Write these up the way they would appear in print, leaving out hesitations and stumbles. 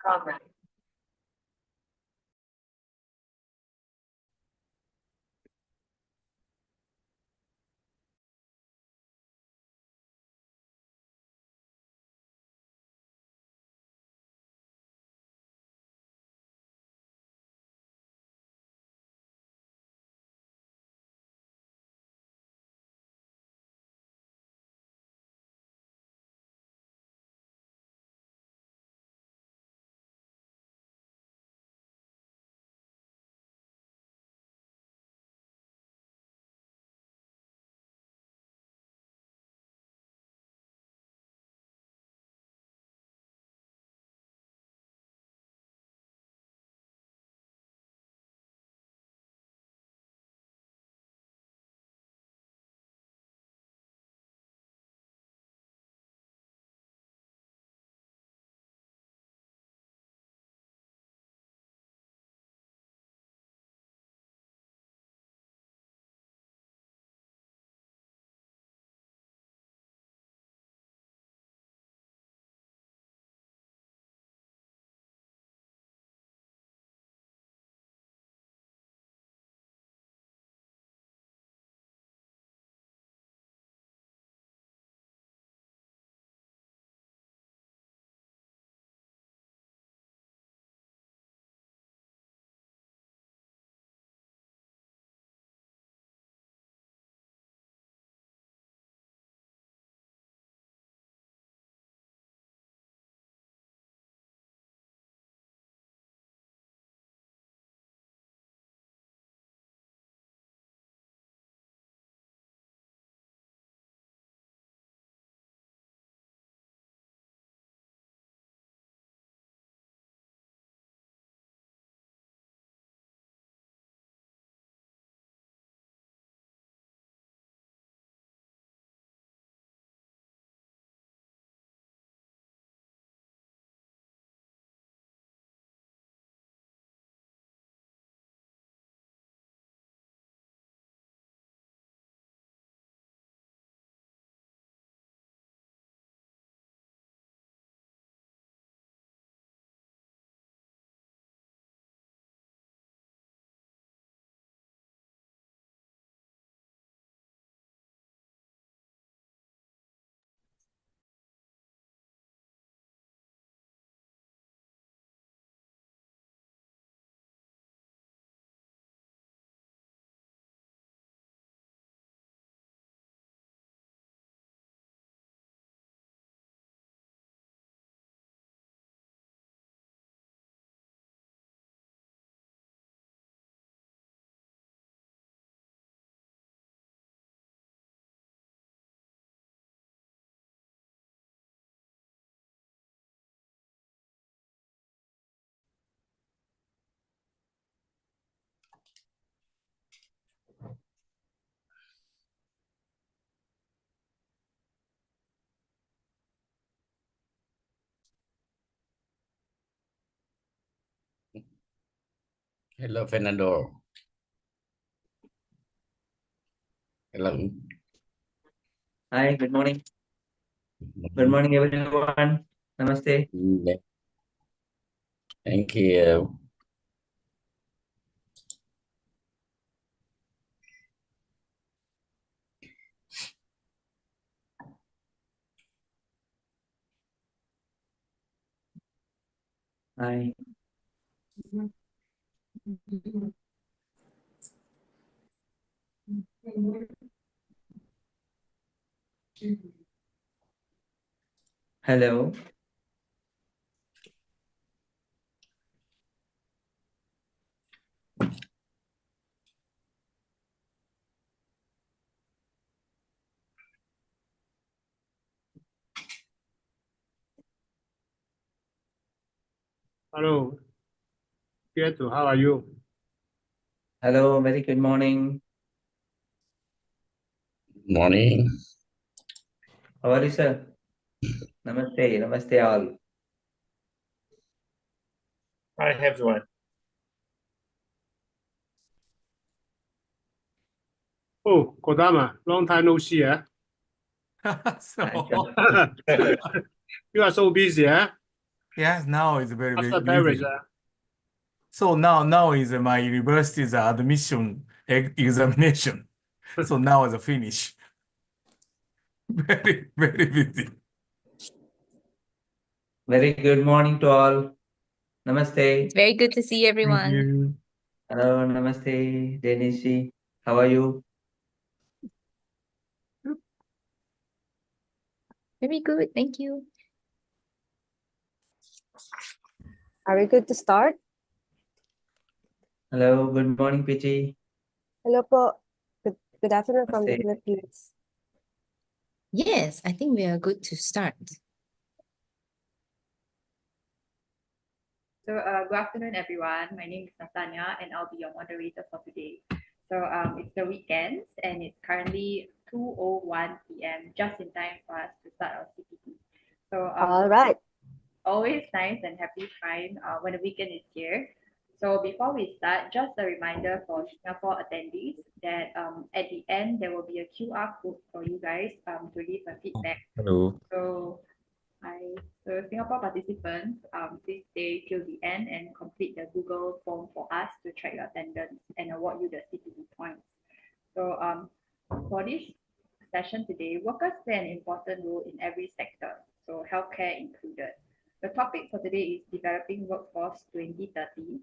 Program. Hello, Fernando. Hello. Hi, good morning. Good morning, everyone. Namaste. Yeah. Thank you. Hi. Hello. Hello, Pietro, how are you? Hello, very good morning. Morning. How are you, sir? Namaste, namaste all. Hi, everyone. Oh, Kodama, long time no see, eh? You are so busy, eh? Yes, now it's very, very After Paris, busy. So now is my university's admission examination. So now is a finish. Very, very busy. Very good morning to all. Namaste. It's very good to see Thank everyone. you. Hello, namaste, Denishi. How are you? Very good, thank you. Are we good to start? Hello, good morning, Pichi. Hello po. Good afternoon from the Namaste. Philippines. Yes, I think we are good to start. So good afternoon, everyone. My name is Natanya, and I'll be your moderator for today. So it's the weekends, and it's currently 2:01 p.m., just in time for us to start our CPD. So All right. always nice and happy time when the weekend is here. So before we start, just a reminder for Singapore attendees that at the end there will be a QR code for you guys to leave a feedback. Hello. So so Singapore participants, please stay till the end and complete the Google form for us to track your attendance and award you the CPD points. So for this session today, workers play an important role in every sector, so healthcare included. The topic for today is developing workforce 2030.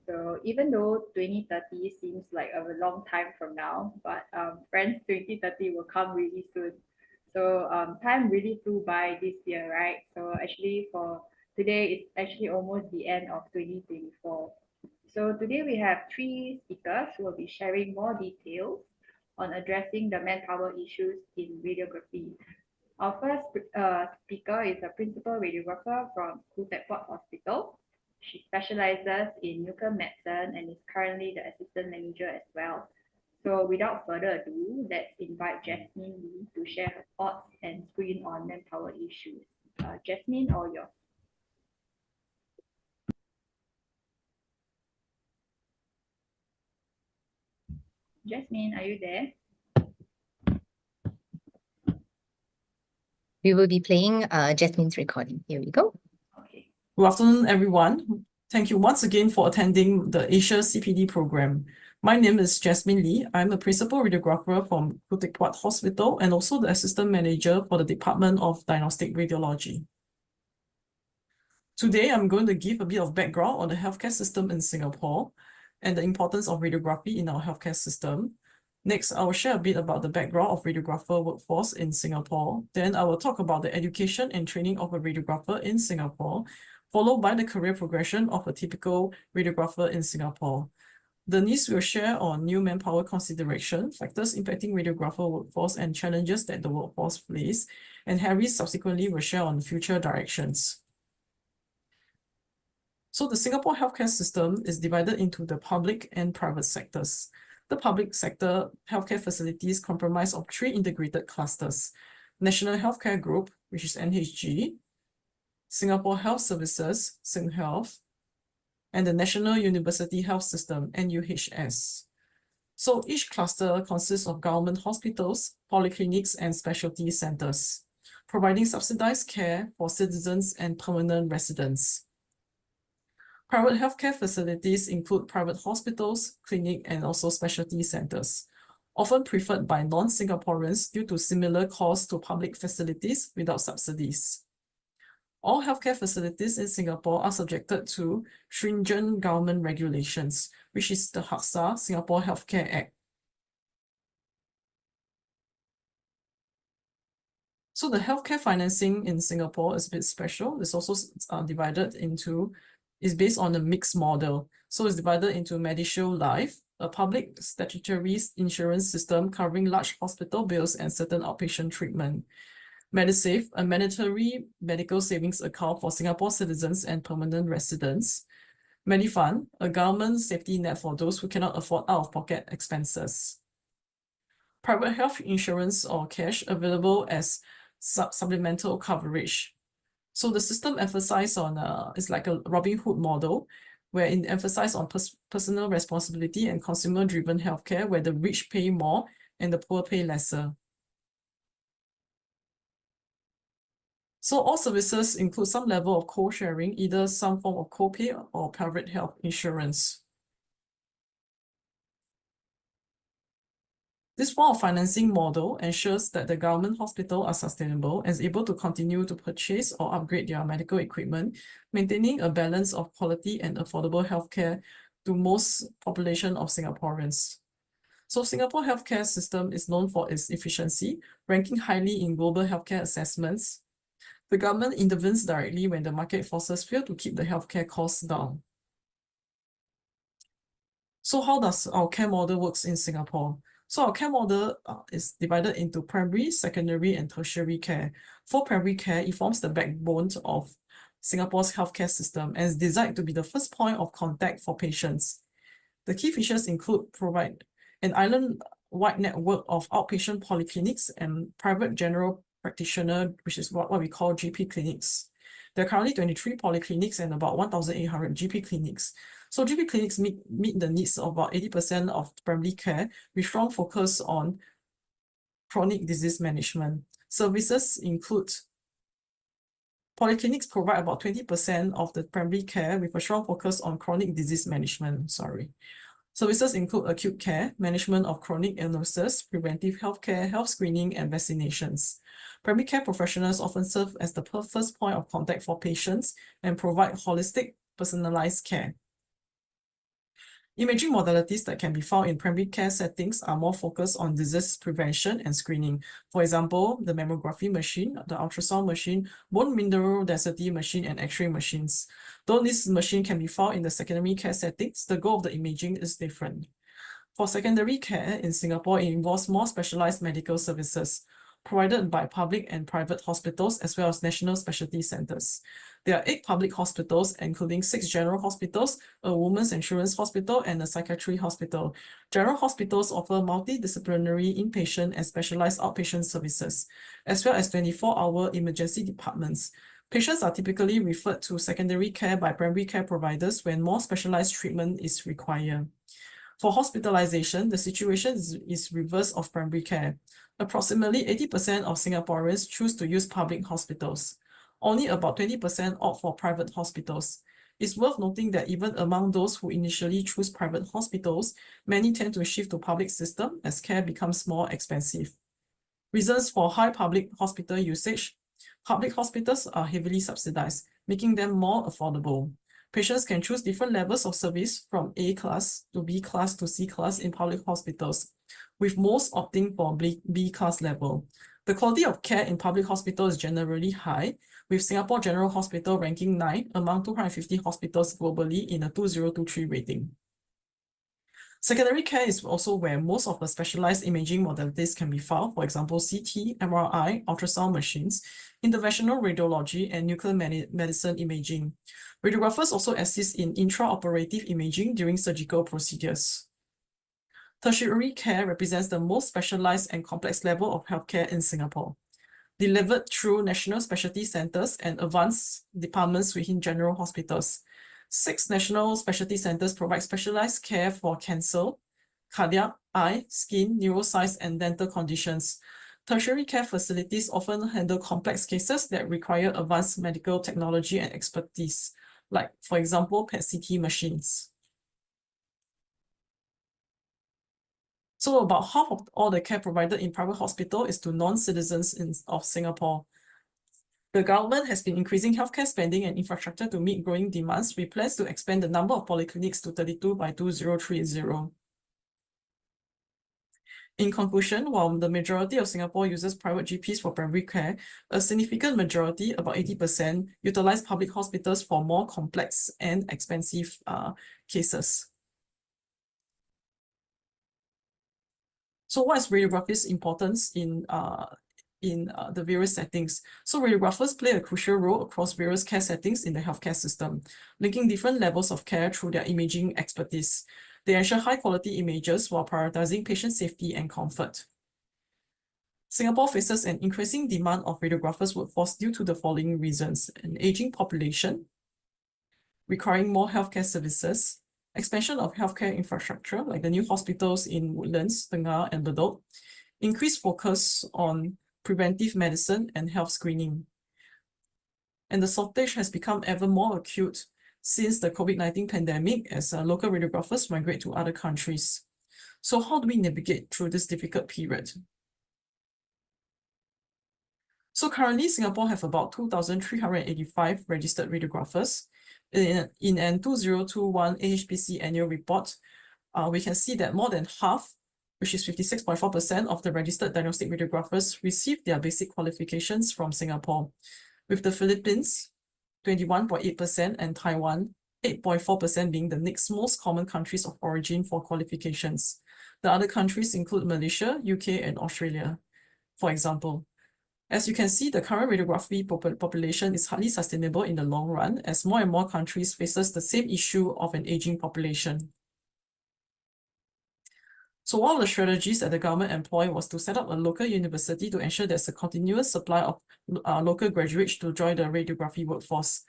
So even though 2030 seems like a long time from now, but friends, 2030 will come really soon. So time really flew by this year, right? So actually for today, it's actually almost the end of 2024. So today we have three speakers who will be sharing more details on addressing the manpower issues in radiography. Our first speaker is a principal radiographer from Technologist Hospital. She specializes in nuclear medicine and is currently the assistant manager as well. So without further ado, let's invite Jasmine Lee to share her thoughts and screen on manpower issues. Jasmine, all yours. Jasmine, are you there? We will be playing Jasmine's recording. Here we go. Okay. Good afternoon, everyone. Thank you once again for attending the Asia CPD program. My name is Jasmine Lee. I'm a principal radiographer from Technologist Hospital and also the assistant manager for the Department of Diagnostic Radiology. Today, I'm going to give a bit of background on the healthcare system in Singapore and the importance of radiography in our healthcare system. Next, I will share a bit about the background of radiographer workforce in Singapore. Then I will talk about the education and training of a radiographer in Singapore, followed by the career progression of a typical radiographer in Singapore. Denise will share on new manpower consideration, factors impacting radiographer workforce and challenges that the workforce face, and Harry subsequently will share on future directions. So the Singapore healthcare system is divided into the public and private sectors. The public sector healthcare facilities comprise of three integrated clusters: National Healthcare Group, which is NHG, Singapore Health Services, SingHealth, and the National University Health System, NUHS. So each cluster consists of government hospitals, polyclinics, and specialty centers, providing subsidized care for citizens and permanent residents. Private healthcare facilities include private hospitals, clinic, and also specialty centers, often preferred by non-Singaporeans due to similar costs to public facilities without subsidies. All healthcare facilities in Singapore are subjected to stringent government regulations, which is the HACSA, Singapore Healthcare Act. So the healthcare financing in Singapore is a bit special. It's also is based on a mixed model. So it's divided into MediShield Life, a public statutory insurance system covering large hospital bills and certain outpatient treatment. MediSave, a mandatory medical savings account for Singapore citizens and permanent residents. MediFund, a government safety net for those who cannot afford out-of-pocket expenses. Private health insurance or cash available as supplemental coverage. So the system emphasizes on it's like a Robin Hood model, where it emphasizes on personal responsibility and consumer-driven healthcare, where the rich pay more and the poor pay lesser. So all services include some level of co-sharing, either some form of co-pay or private health insurance. This form of financing model ensures that the government hospitals are sustainable and is able to continue to purchase or upgrade their medical equipment, maintaining a balance of quality and affordable healthcare to most population of Singaporeans. So Singapore healthcare system is known for its efficiency, ranking highly in global healthcare assessments. The government intervenes directly when the market forces fail to keep the healthcare costs down. So how does our care model works in Singapore? So our care model is divided into primary, secondary, and tertiary care. For primary care, it forms the backbone of Singapore's healthcare system and is designed to be the first point of contact for patients. The key features include provide an island-wide network of outpatient polyclinics and private general practitioner, which is what we call GP clinics. There are currently 23 polyclinics and about 1,800 GP clinics. So GP clinics meet the needs of about 80% of primary care with strong focus on chronic disease management. Services include polyclinics provide about 20% of the primary care with a strong focus on chronic disease management. Services include acute care, management of chronic illnesses, preventive healthcare, health screening, and vaccinations. Primary care professionals often serve as the first point of contact for patients and provide holistic, personalized care. Imaging modalities that can be found in primary care settings are more focused on disease prevention and screening. For example, the mammography machine, the ultrasound machine, bone mineral density machine, and X-ray machines. Though this machine can be found in the secondary care settings, the goal of the imaging is different. For secondary care in Singapore, it involves more specialized medical services provided by public and private hospitals as well as national specialty centers. There are 8 public hospitals, including 6 general hospitals, a women's insurance hospital, and a psychiatry hospital. General hospitals offer multidisciplinary inpatient and specialized outpatient services, as well as 24-hour emergency departments. Patients are typically referred to secondary care by primary care providers when more specialized treatment is required. For hospitalization, the situation is reverse of primary care. Approximately 80% of Singaporeans choose to use public hospitals. Only about 20% opt for private hospitals. It's worth noting that even among those who initially choose private hospitals, many tend to shift to public system as care becomes more expensive. Reasons for high public hospital usage: public hospitals are heavily subsidized, making them more affordable. Patients can choose different levels of service from A class to B class to C class in public hospitals, with most opting for B class level. The quality of care in public hospitals is generally high, with Singapore General Hospital ranking 9 among 250 hospitals globally in a 2023 rating. Secondary care is also where most of the specialized imaging modalities can be found, for example, CT, MRI, ultrasound machines, interventional radiology, and nuclear medicine imaging. Radiographers also assist in intraoperative imaging during surgical procedures. Tertiary care represents the most specialized and complex level of healthcare in Singapore, delivered through national specialty centers and advanced departments within general hospitals. 6 national specialty centers provide specialized care for cancer, cardiac, eye, skin, neuroscience, and dental conditions. Tertiary care facilities often handle complex cases that require advanced medical technology and expertise, like, for example, PET-CT machines. So about half of all the care provided in private hospital is to non-citizens of Singapore. The government has been increasing healthcare spending and infrastructure to meet growing demands, with plans to expand the number of polyclinics to 32 by 2030. In conclusion, while the majority of Singapore uses private GPs for primary care, a significant majority, about 80%, utilize public hospitals for more complex and expensive cases. So what is radiography's importance in the various settings? So radiographers play a crucial role across various care settings in the healthcare system, linking different levels of care through their imaging expertise. They ensure high-quality images while prioritizing patient safety and comfort. Singapore faces an increasing demand of radiographers' workforce due to the following reasons: an aging population, requiring more healthcare services, expansion of healthcare infrastructure, like the new hospitals in Woodlands, Tengah, and Bedok, increased focus on preventive medicine and health screening. And the shortage has become ever more acute since the COVID-19 pandemic as local radiographers migrate to other countries. So how do we navigate through this difficult period? So currently, Singapore have about 2,385 registered radiographers. In an 2021 AHPC annual report, we can see that more than half, which is 56.4% of the registered diagnostic radiographers, received their basic qualifications from Singapore, with the Philippines 21.8% and Taiwan 8.4% being the next most common countries of origin for qualifications. The other countries include Malaysia, UK, and Australia, for example. As you can see, the current radiography population is hardly sustainable in the long run, as more and more countries faces the same issue of an aging population. So one of the strategies that the government employed was to set up a local university to ensure there's a continuous supply of local graduates to join the radiography workforce.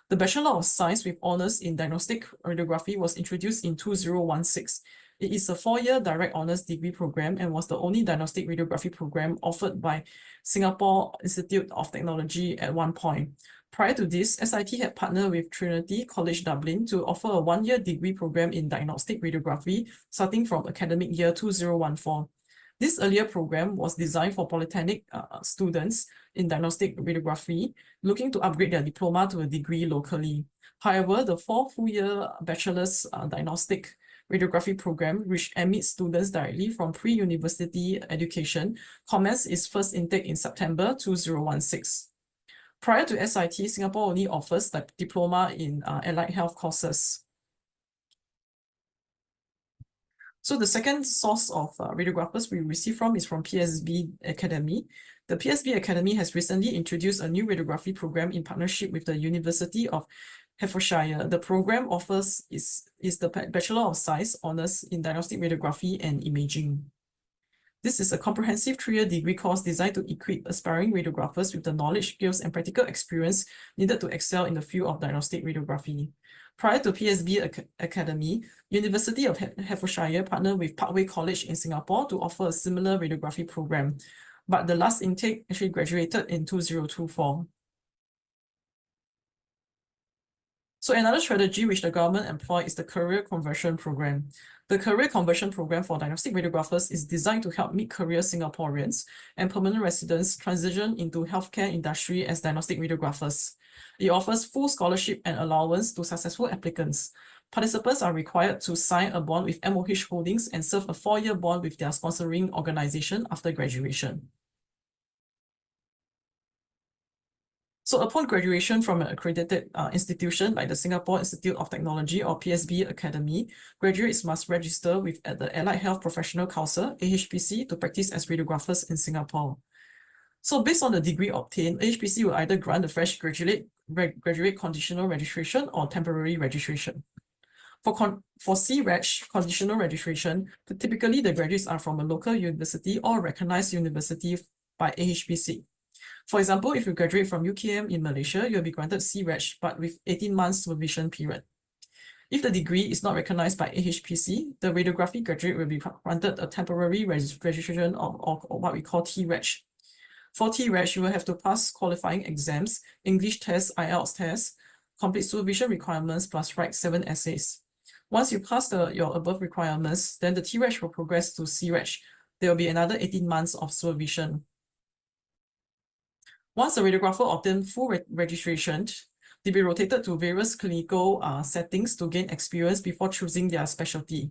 The Bachelor of Science with Honours in Diagnostic Radiography was introduced in 2016. It is a 4-year direct honours degree program and was the only diagnostic radiography program offered by Singapore Institute of Technology at one point. Prior to this, SIT had partnered with Trinity College Dublin to offer a 1-year degree program in diagnostic radiography starting from academic year 2014. This earlier program was designed for polytechnic students in diagnostic radiography looking to upgrade their diploma to a degree locally. However, the 4 full-year bachelor's diagnostic radiography program, which admits students directly from pre-university education, commenced its first intake in September 2016. Prior to SIT, Singapore only offers the diploma in allied health courses. So the second source of radiographers we receive from is from PSB Academy. The PSB Academy has recently introduced a new radiography program in partnership with the University of Hertfordshire. The program offers is the Bachelor of Science Honours in Diagnostic Radiography and Imaging. This is a comprehensive 3-year degree course designed to equip aspiring radiographers with the knowledge, skills, and practical experience needed to excel in the field of diagnostic radiography. Prior to PSB Academy, University of Hertfordshire partnered with Parkway College in Singapore to offer a similar radiography program, but the last intake actually graduated in 2024. So another strategy which the government employed is the career conversion program. The career conversion program for diagnostic radiographers is designed to help mid-career Singaporeans and permanent residents transition into healthcare industry as diagnostic radiographers. It offers full scholarship and allowance to successful applicants. Participants are required to sign a bond with MOH Holdings and serve a 4-year bond with their sponsoring organization after graduation. So upon graduation from an accredited institution like the Singapore Institute of Technology or PSB Academy, graduates must register with the Allied Health Professional Council, AHPC, to practice as radiographers in Singapore. So based on the degree obtained, AHPC will either grant a fresh graduate conditional registration or temporary registration. For C-Reg, conditional registration, typically the graduates are from a local university or recognized university by AHPC. For example, if you graduate from UKM in Malaysia, you'll be granted C-Reg, but with 18 months supervision period. If the degree is not recognized by AHPC, the radiography graduate will be granted a temporary registration or what we call T-Reg. For T-Reg, you will have to pass qualifying exams, English tests, IELTS tests, complete supervision requirements, plus write 7 essays. Once you pass your above requirements, then the T-Reg will progress to C-Reg. There will be another 18 months of supervision. Once the radiographer obtains full registration, they'll be rotated to various clinical settings to gain experience before choosing their specialty.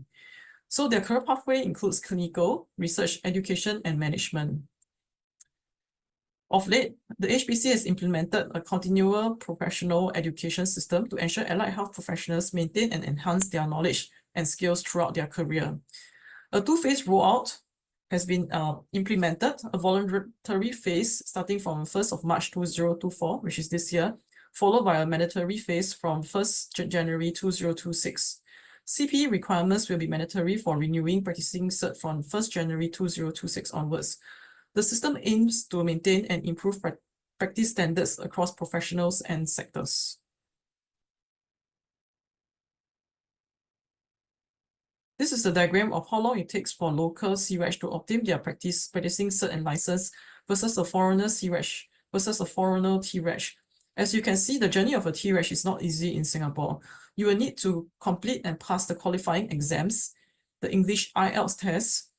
So their career pathway includes clinical, research, education, and management. Of late, the HBC has implemented a continual professional education system to ensure allied health professionals maintain and enhance their knowledge and skills throughout their career. A two-phase rollout has been implemented, a voluntary phase starting from 1st of March 2024, which is this year, followed by a mandatory phase from 1st January 2026. CPD requirements will be mandatory for renewing practicing cert from 1st January 2026 onwards. The system aims to maintain and improve practice standards across professionals and sectors. This is the diagram of how long it takes for local CREG to obtain their practicing cert and license versus a foreigner CREG versus a foreigner TREG. As you can see, the journey of a TREG is not easy in Singapore. You will need to complete and pass the qualifying exams, the English IELTS test,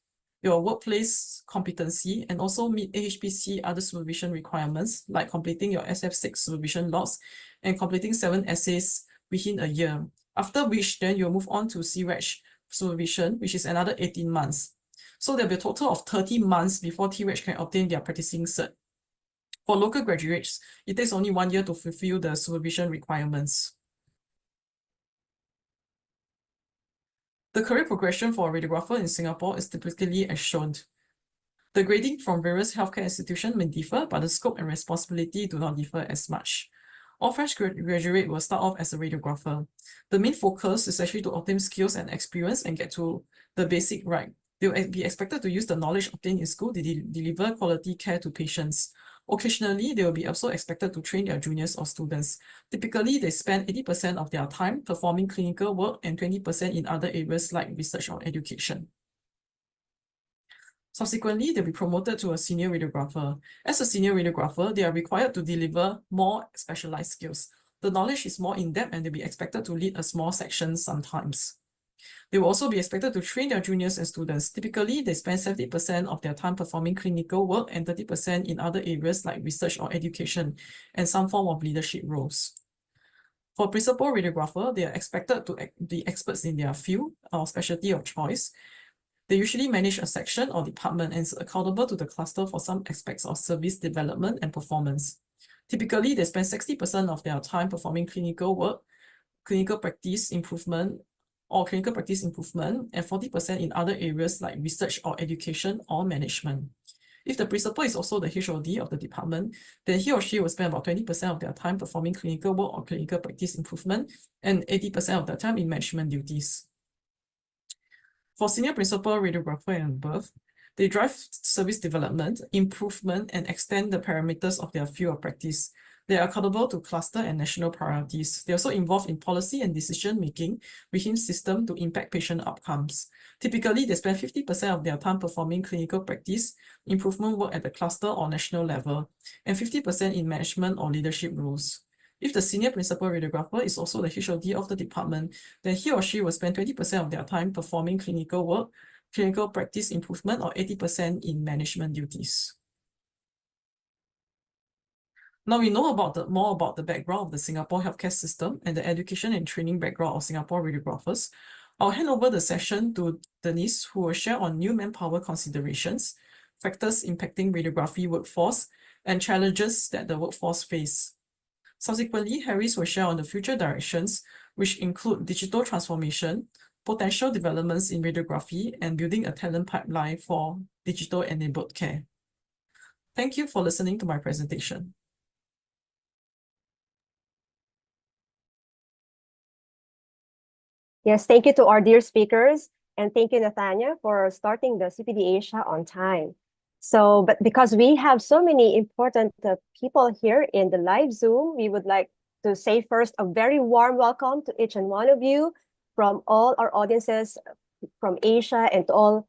your workplace competency, and also meet AHPC other supervision requirements like completing your SF6 supervision logs and completing 7 essays within a year. After which, then you'll move on to CREG supervision, which is another 18 months. So there'll be a total of 30 months before TREG can obtain their practicing cert. For local graduates, it takes only 1 year to fulfill the supervision requirements. The career progression for a radiographer in Singapore is typically as shown. The grading from various healthcare institutions may differ, but the scope and responsibility do not differ as much. All fresh graduates will start off as a radiographer. The main focus is actually to obtain skills and experience and get to the basic right. They will be expected to use the knowledge obtained in school to deliver quality care to patients. Occasionally, they will be also expected to train their juniors or students. Typically, they spend 80% of their time performing clinical work and 20% in other areas like research or education. Subsequently, they'll be promoted to a senior radiographer. As a senior radiographer, they are required to deliver more specialized skills. The knowledge is more in-depth and they'll be expected to lead a small section sometimes. They will also be expected to train their juniors and students. Typically, they spend 70% of their time performing clinical work and 30% in other areas like research or education and some form of leadership roles. For principal radiographer, they are expected to be experts in their field or specialty of choice. They usually manage a section or department and is accountable to the cluster for some aspects of service development and performance. Typically, they spend 60% of their time performing clinical work, clinical practice improvement, and 40% in other areas like research or education or management. If the principal is also the HOD of the department, then he or she will spend about 20% of their time performing clinical work or clinical practice improvement and 80% of their time in management duties. For senior principal radiographer and above, they drive service development, improvement, and extend the parameters of their field of practice. They are accountable to cluster and national priorities. They are also involved in policy and decision-making within system to impact patient outcomes. Typically, they spend 50% of their time performing clinical practice, improvement work at the cluster or national level, and 50% in management or leadership roles. If the senior principal radiographer is also the HOD of the department, then he or she will spend 20% of their time performing clinical work, clinical practice improvement, or 80% in management duties. Now we know more about the background of the Singapore healthcare system and the education and training background of Singapore radiographers. I'll hand over the session to Denise, who will share on new manpower considerations, factors impacting radiography workforce, and challenges that the workforce face. Subsequently, Harris will share on the future directions, which include digital transformation, potential developments in radiography, and building a talent pipeline for digital-enabled care. Thank you for listening to my presentation. Yes, thank you to our dear speakers, and thank you, Nathania, for starting the CPD Asia on time. So, but because we have so many important people here in the live Zoom, we would like to say first a very warm welcome to each and one of you from all our audiences from Asia and to all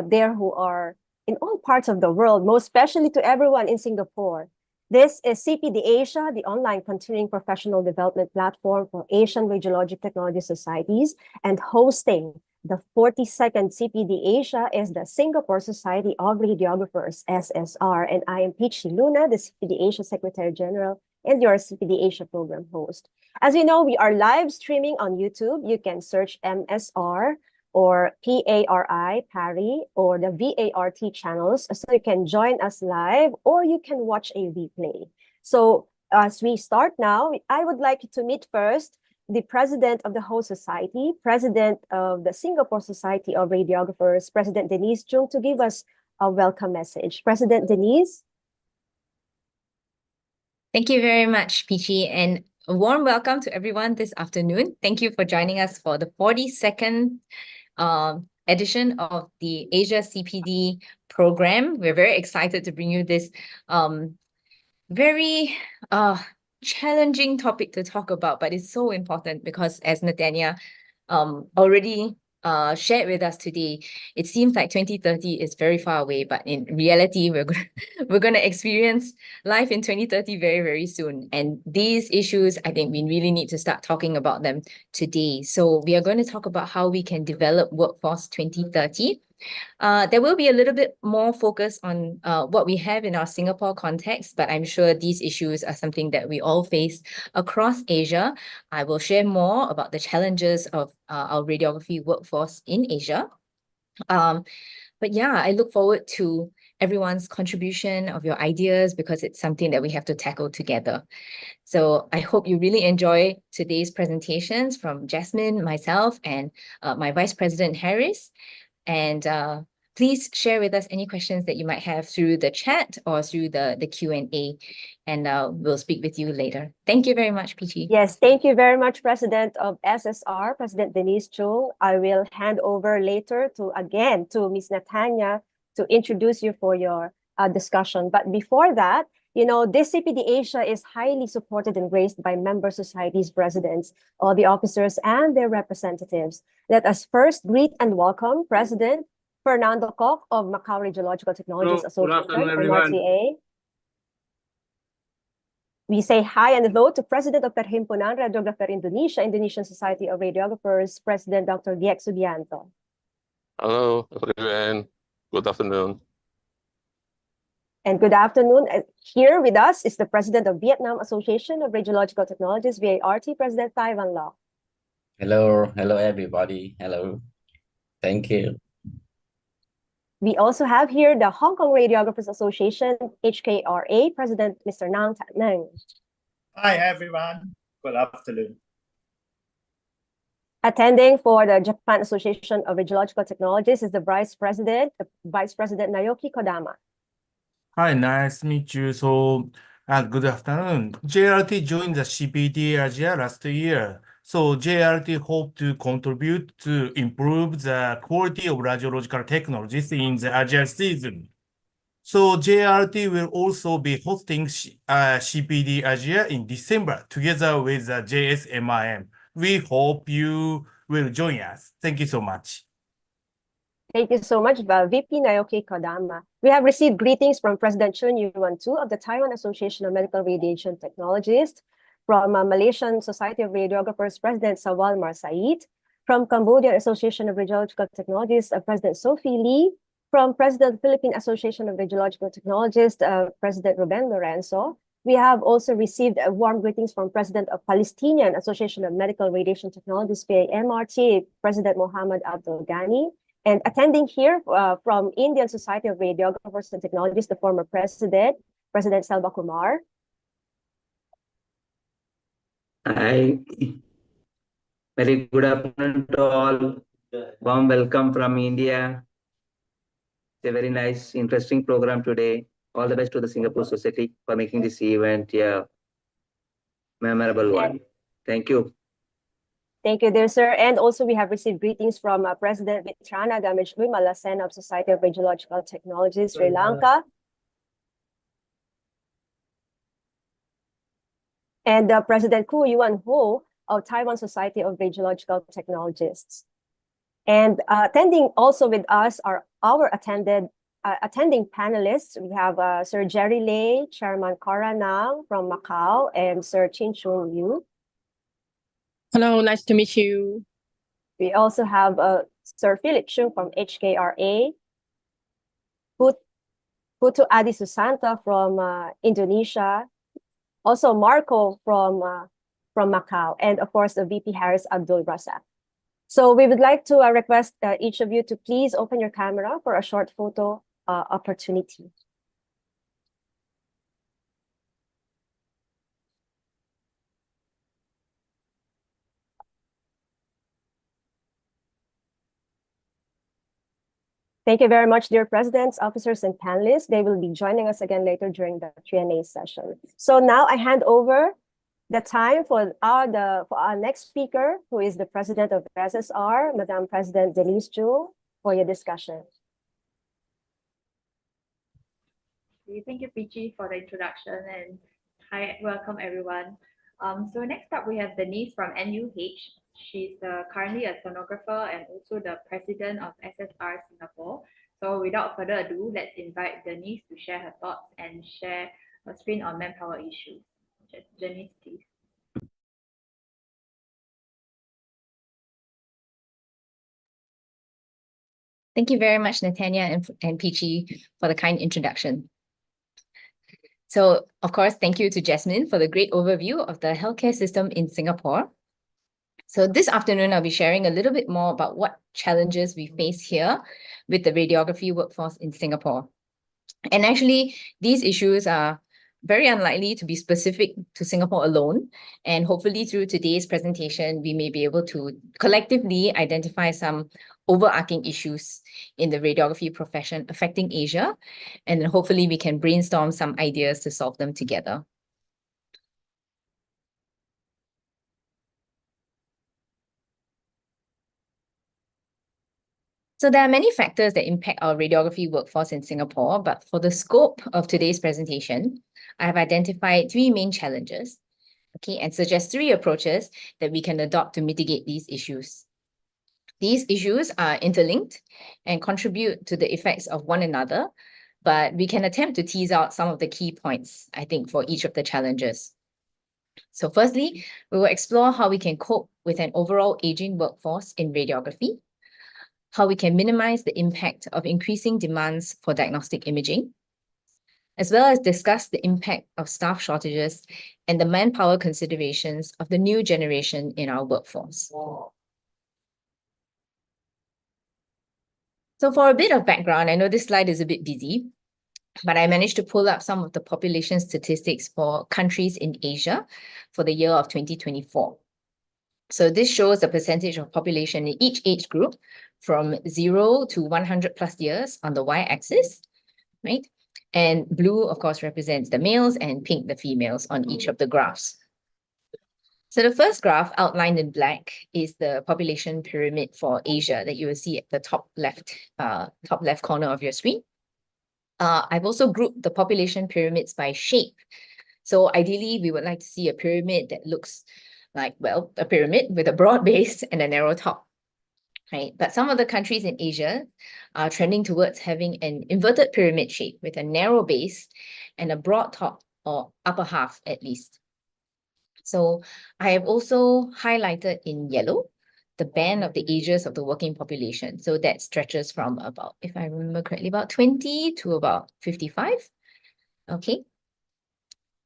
there who are in all parts of the world, most especially to everyone in Singapore. This is CPD Asia, the online continuing professional development platform for Asian Radiologic Technology Societies, and hosting the 42nd CPD Asia is the Singapore Society of Radiographers, SSR, and I am Peachy Luna, the CPD Asia Secretary General and your CPD Asia program host. As you know, we are live streaming on YouTube. You can search MSR or PARI, or the VART channels, so you can join us live or you can watch a replay. So as we start now, I would like to meet first the president of the whole society, president of the Singapore Society of Radiographers, President Denise Chung, to give us a welcome message. President Denise. Thank you very much, Peachy, and a warm welcome to everyone this afternoon. Thank you for joining us for the 42nd edition of the Asia CPD program. We're very excited to bring you this very challenging topic to talk about, but it's so important because, as Nathania already shared with us today, it seems like 2030 is very far away, but in reality, we're going to experience life in 2030 very, very soon. And these issues, I think we really need to start talking about them today. So we are going to talk about how we can develop Workforce 2030. There will be a little bit more focus on what we have in our Singapore context, but I'm sure these issues are something that we all face across Asia. I will share more about the challenges of our radiography workforce in Asia. But yeah, I look forward to everyone's contribution of your ideas because it's something that we have to tackle together. So I hope you really enjoy today's presentations from Jasmine, myself, and my Vice President Harris. And please share with us any questions that you might have through the chat or through the Q&A, and we'll speak with you later. Thank you very much, Peachy. Yes, thank you very much, President of SSR, President Denise Chung. I will hand over later to Ms. Nathania to introduce you for your discussion. But before that, you know, this CPD Asia is highly supported and raised by member societies, presidents, all the officers and their representatives. Let us first greet and welcome President Fernando Koch of Macau Radiological Technologists Association, MRTA. We say hi and hello to President of Perhimpunan Radiographer Indonesia, Indonesian Society of Radiographers, President Dr. Giek Subianto. Hello, everyone. Good afternoon. And good afternoon. Here with us is the President of Vietnam Association of Radiological Technologists, VART, President Thai Van Loc. Hello everybody. Hello. Thank you. We also have here the Hong Kong Radiographers Association, HKRA, President Mr. Nang Tat Neng. Hi, everyone. Good afternoon. Attending for the Japan Association of Radiological Technologists is the Vice President Naoki Kodama. Hi, nice to meet you. So, good afternoon. JRT joined the CPD Asia last year. So, JRT hope to contribute to improve the quality of radiological technologies in the Asia season. So, JRT will also be hosting CPD Asia in December together with the JSMIM. We hope you will join us. Thank you so much. Thank you so much, VP Naoki Kodama. We have received greetings from President Chun Yuan-Tu of the Taiwan Association of Medical Radiation Technologists, from Malaysian Society of Radiographers, President Sawal Marsaid, from Cambodian Association of Radiological Technologists, President Sophie Lee, from President Philippine Association of Radiological Technologists, President Ruben Lorenzo. We have also received warm greetings from President of Palestinian Association of Medical Radiation Technologists, MRTA, President Mohammed Abdul Ghani. And attending here from Indian Society of Radiographers and Technologists, the former president, President Selva Kumar. Hi. Very good afternoon to all. Warm welcome from India. It's a very nice, interesting program today. All the best to the Singapore Society for making this event a memorable one. Thank you. Thank you, dear sir. And also we have received greetings from President Vitrana Dameshwi of Society of Radiological Technologists, Sri Lanka. And President Koo Yuan Ho of Taiwan Society of Radiological Technologists. And attending also with us are our attending panelists. We have Sir Jerry Lay, Chairman Cora Nang from Macau, and Sir Chin Chung Liu. Hello, nice to meet you. We also have Sir Philip Chung from HKRA, Putu Adi Susanta from Indonesia, also Marco from Macau, and of course the VP Harris Abdul Razak. So we would like to request each of you to please open your camera for a short photo opportunity. Thank you very much, dear presidents, officers, and panelists. They will be joining us again later during the Q&A session. So now I hand over the time for our next speaker, who is the president of SSR, Madam President Denise Ju, for your discussion. Thank you, Pichi, for the introduction, and hi, welcome everyone. So next up we have Denise from NUH. She's currently a sonographer and also the president of SSR Singapore. So without further ado, let's invite Denise to share her thoughts and share her screen on manpower issues. Denise, please. Thank you very much, Natanya and Peachy, for the kind introduction. So, of course, thank you to Jasmine for the great overview of the healthcare system in Singapore. So this afternoon, I'll be sharing a little bit more about what challenges we face here with the radiography workforce in Singapore. And actually, these issues are very unlikely to be specific to Singapore alone. And hopefully through today's presentation, we may be able to collectively identify some overarching issues in the radiography profession affecting Asia. And then hopefully we can brainstorm some ideas to solve them together. So there are many factors that impact our radiography workforce in Singapore, but for the scope of today's presentation, I have identified three main challenges, okay, and suggest three approaches that we can adopt to mitigate these issues. These issues are interlinked and contribute to the effects of one another, but we can attempt to tease out some of the key points, I think, for each of the challenges. So firstly, we will explore how we can cope with an overall aging workforce in radiography, how we can minimize the impact of increasing demands for diagnostic imaging, as well as discuss the impact of staff shortages and the manpower considerations of the new generation in our workforce. So for a bit of background, I know this slide is a bit busy, but I managed to pull up some of the population statistics for countries in Asia for the year of 2024. So this shows the percentage of population in each age group from 0 to 100 plus years on the y-axis, right? And blue, of course, represents the males and pink the females on each of the graphs. So the first graph outlined in black is the population pyramid for Asia that you will see at the top left corner of your screen. I've also grouped the population pyramids by shape. So ideally, we would like to see a pyramid that looks like, well, a pyramid with a broad base and a narrow top, right? But some of the countries in Asia are trending towards having an inverted pyramid shape with a narrow base and a broad top or upper half at least. So I have also highlighted in yellow the band of the ages of the working population. So that stretches from about, if I remember correctly, about 20 to about 55. Okay.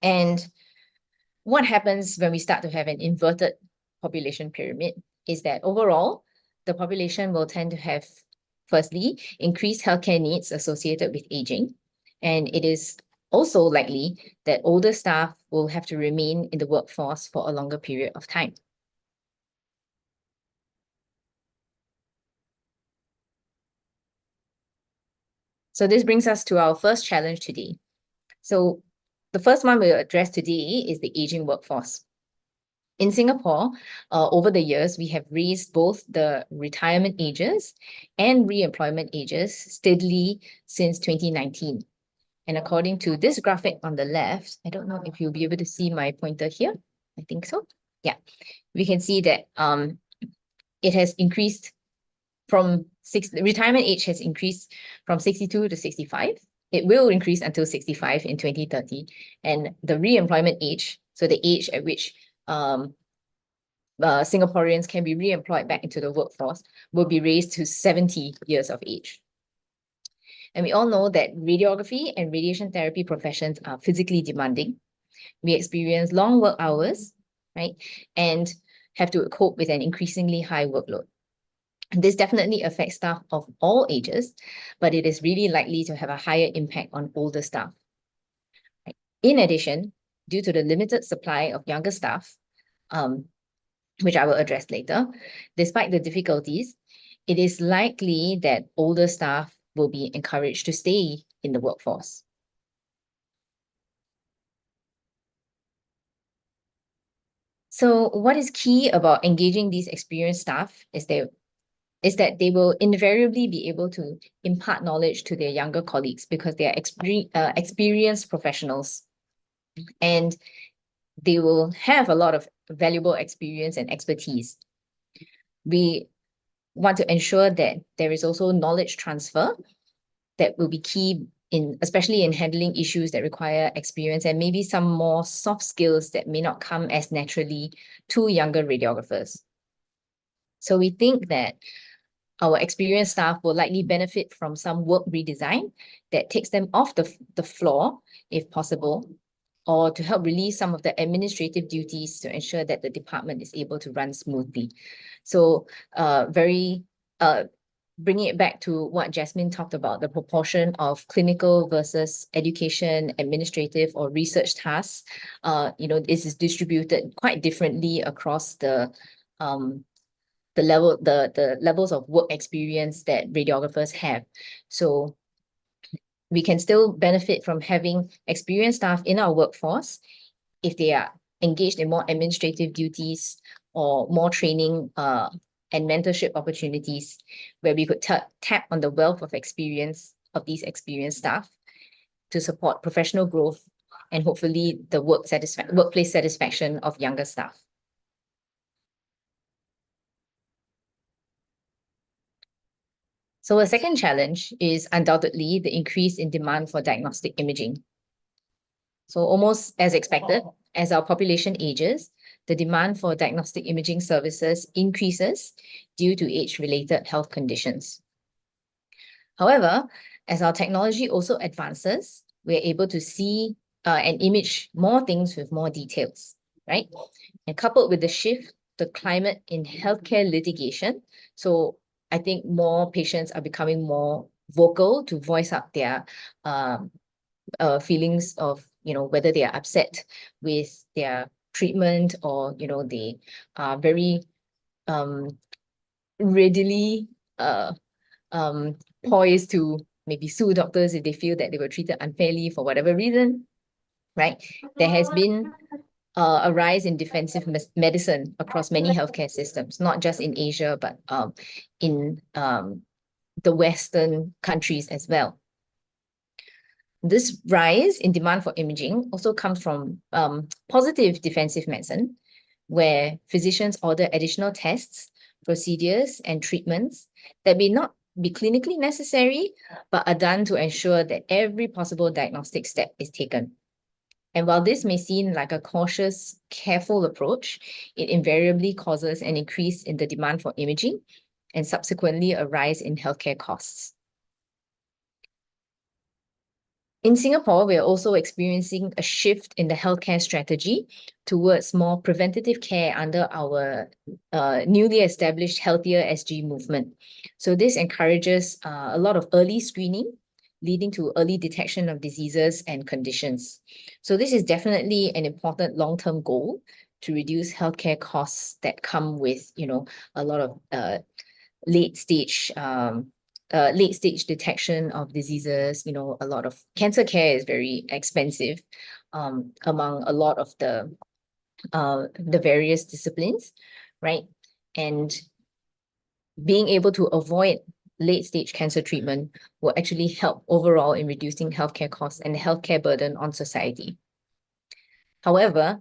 And what happens when we start to have an inverted population pyramid is that overall, the population will tend to have, firstly, increased healthcare needs associated with aging. And it is also likely that older staff will have to remain in the workforce for a longer period of time. So this brings us to our first challenge today. So the first one we'll address today is the aging workforce. In Singapore, over the years, we have raised both the retirement ages and re-employment ages steadily since 2019. And according to this graphic on the left, I don't know if you'll be able to see my pointer here. I think so. Yeah, we can see that it has increased from retirement age has increased from 62 to 65. It will increase until 65 in 2030. And the re-employment age, so the age at which Singaporeans can be re-employed back into the workforce, will be raised to 70 years of age. And we all know that radiography and radiation therapy professions are physically demanding. We experience long work hours, right? And have to cope with an increasingly high workload. This definitely affects staff of all ages, but it is really likely to have a higher impact on older staff. In addition, due to the limited supply of younger staff, which I will address later, despite the difficulties, it is likely that older staff will be encouraged to stay in the workforce. So what is key about engaging these experienced staff is that they will invariably be able to impart knowledge to their younger colleagues because they are experienced professionals, and they will have a lot of valuable experience and expertise. We want to ensure that there is also knowledge transfer that will be key especially in handling issues that require experience and maybe some more soft skills that may not come as naturally to younger radiographers. So we think that our experienced staff will likely benefit from some work redesign that takes them off the floor, if possible, or to help release some of the administrative duties to ensure that the department is able to run smoothly. So bringing it back to what Jasmine talked about, the proportion of clinical versus education, administrative, or research tasks, this is distributed quite differently across the levels of work experience that radiographers have. So we can still benefit from having experienced staff in our workforce if they are engaged in more administrative duties or more training and mentorship opportunities, where we could tap on the wealth of experience of these experienced staff to support professional growth and hopefully the workplace satisfaction of younger staff. So a second challenge is undoubtedly the increase in demand for diagnostic imaging. So almost as expected, as our population ages, the demand for diagnostic imaging services increases due to age-related health conditions. However, as our technology also advances, we're able to see and image more things with more details, right? And coupled with the shift, the climate in healthcare litigation, so I think more patients are becoming more vocal to voice up their feelings of, whether they are upset with their treatment or, they are very readily poised to maybe sue doctors if they feel that they were treated unfairly for whatever reason, right? There has been a rise in defensive medicine across many healthcare systems, not just in Asia, but in the Western countries as well. This rise in demand for imaging also comes from positive defensive medicine, where physicians order additional tests, procedures, and treatments that may not be clinically necessary, but are done to ensure that every possible diagnostic step is taken. And while this may seem like a cautious, careful approach, it invariably causes an increase in the demand for imaging and subsequently a rise in healthcare costs. In Singapore, we are also experiencing a shift in the healthcare strategy towards more preventative care under our newly established Healthier SG movement. So this encourages a lot of early screening, leading to early detection of diseases and conditions. So this is definitely an important long-term goal to reduce healthcare costs that come with, a lot of late stage detection of diseases. A lot of cancer care is very expensive among a lot of the various disciplines, right? And being able to avoid late stage cancer treatment will actually help overall in reducing healthcare costs and the healthcare burden on society. However,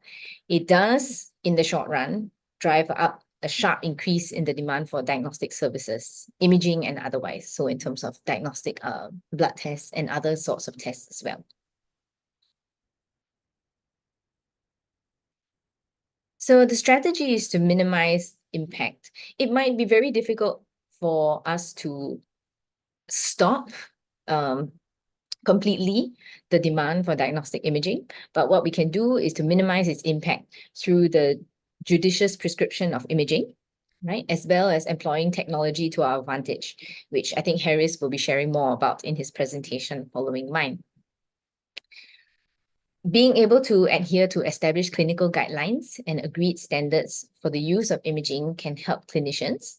it does, in the short run, drive up a sharp increase in the demand for diagnostic services, imaging and otherwise. So in terms of diagnostic blood tests and other sorts of tests as well. So the strategy is to minimize impact. It might be very difficult for us to stop completely the demand for diagnostic imaging, but what we can do is to minimize its impact through the judicious prescription of imaging, right? As well as employing technology to our advantage, which I think Harris will be sharing more about in his presentation following mine. Being able to adhere to established clinical guidelines and agreed standards for the use of imaging can help clinicians,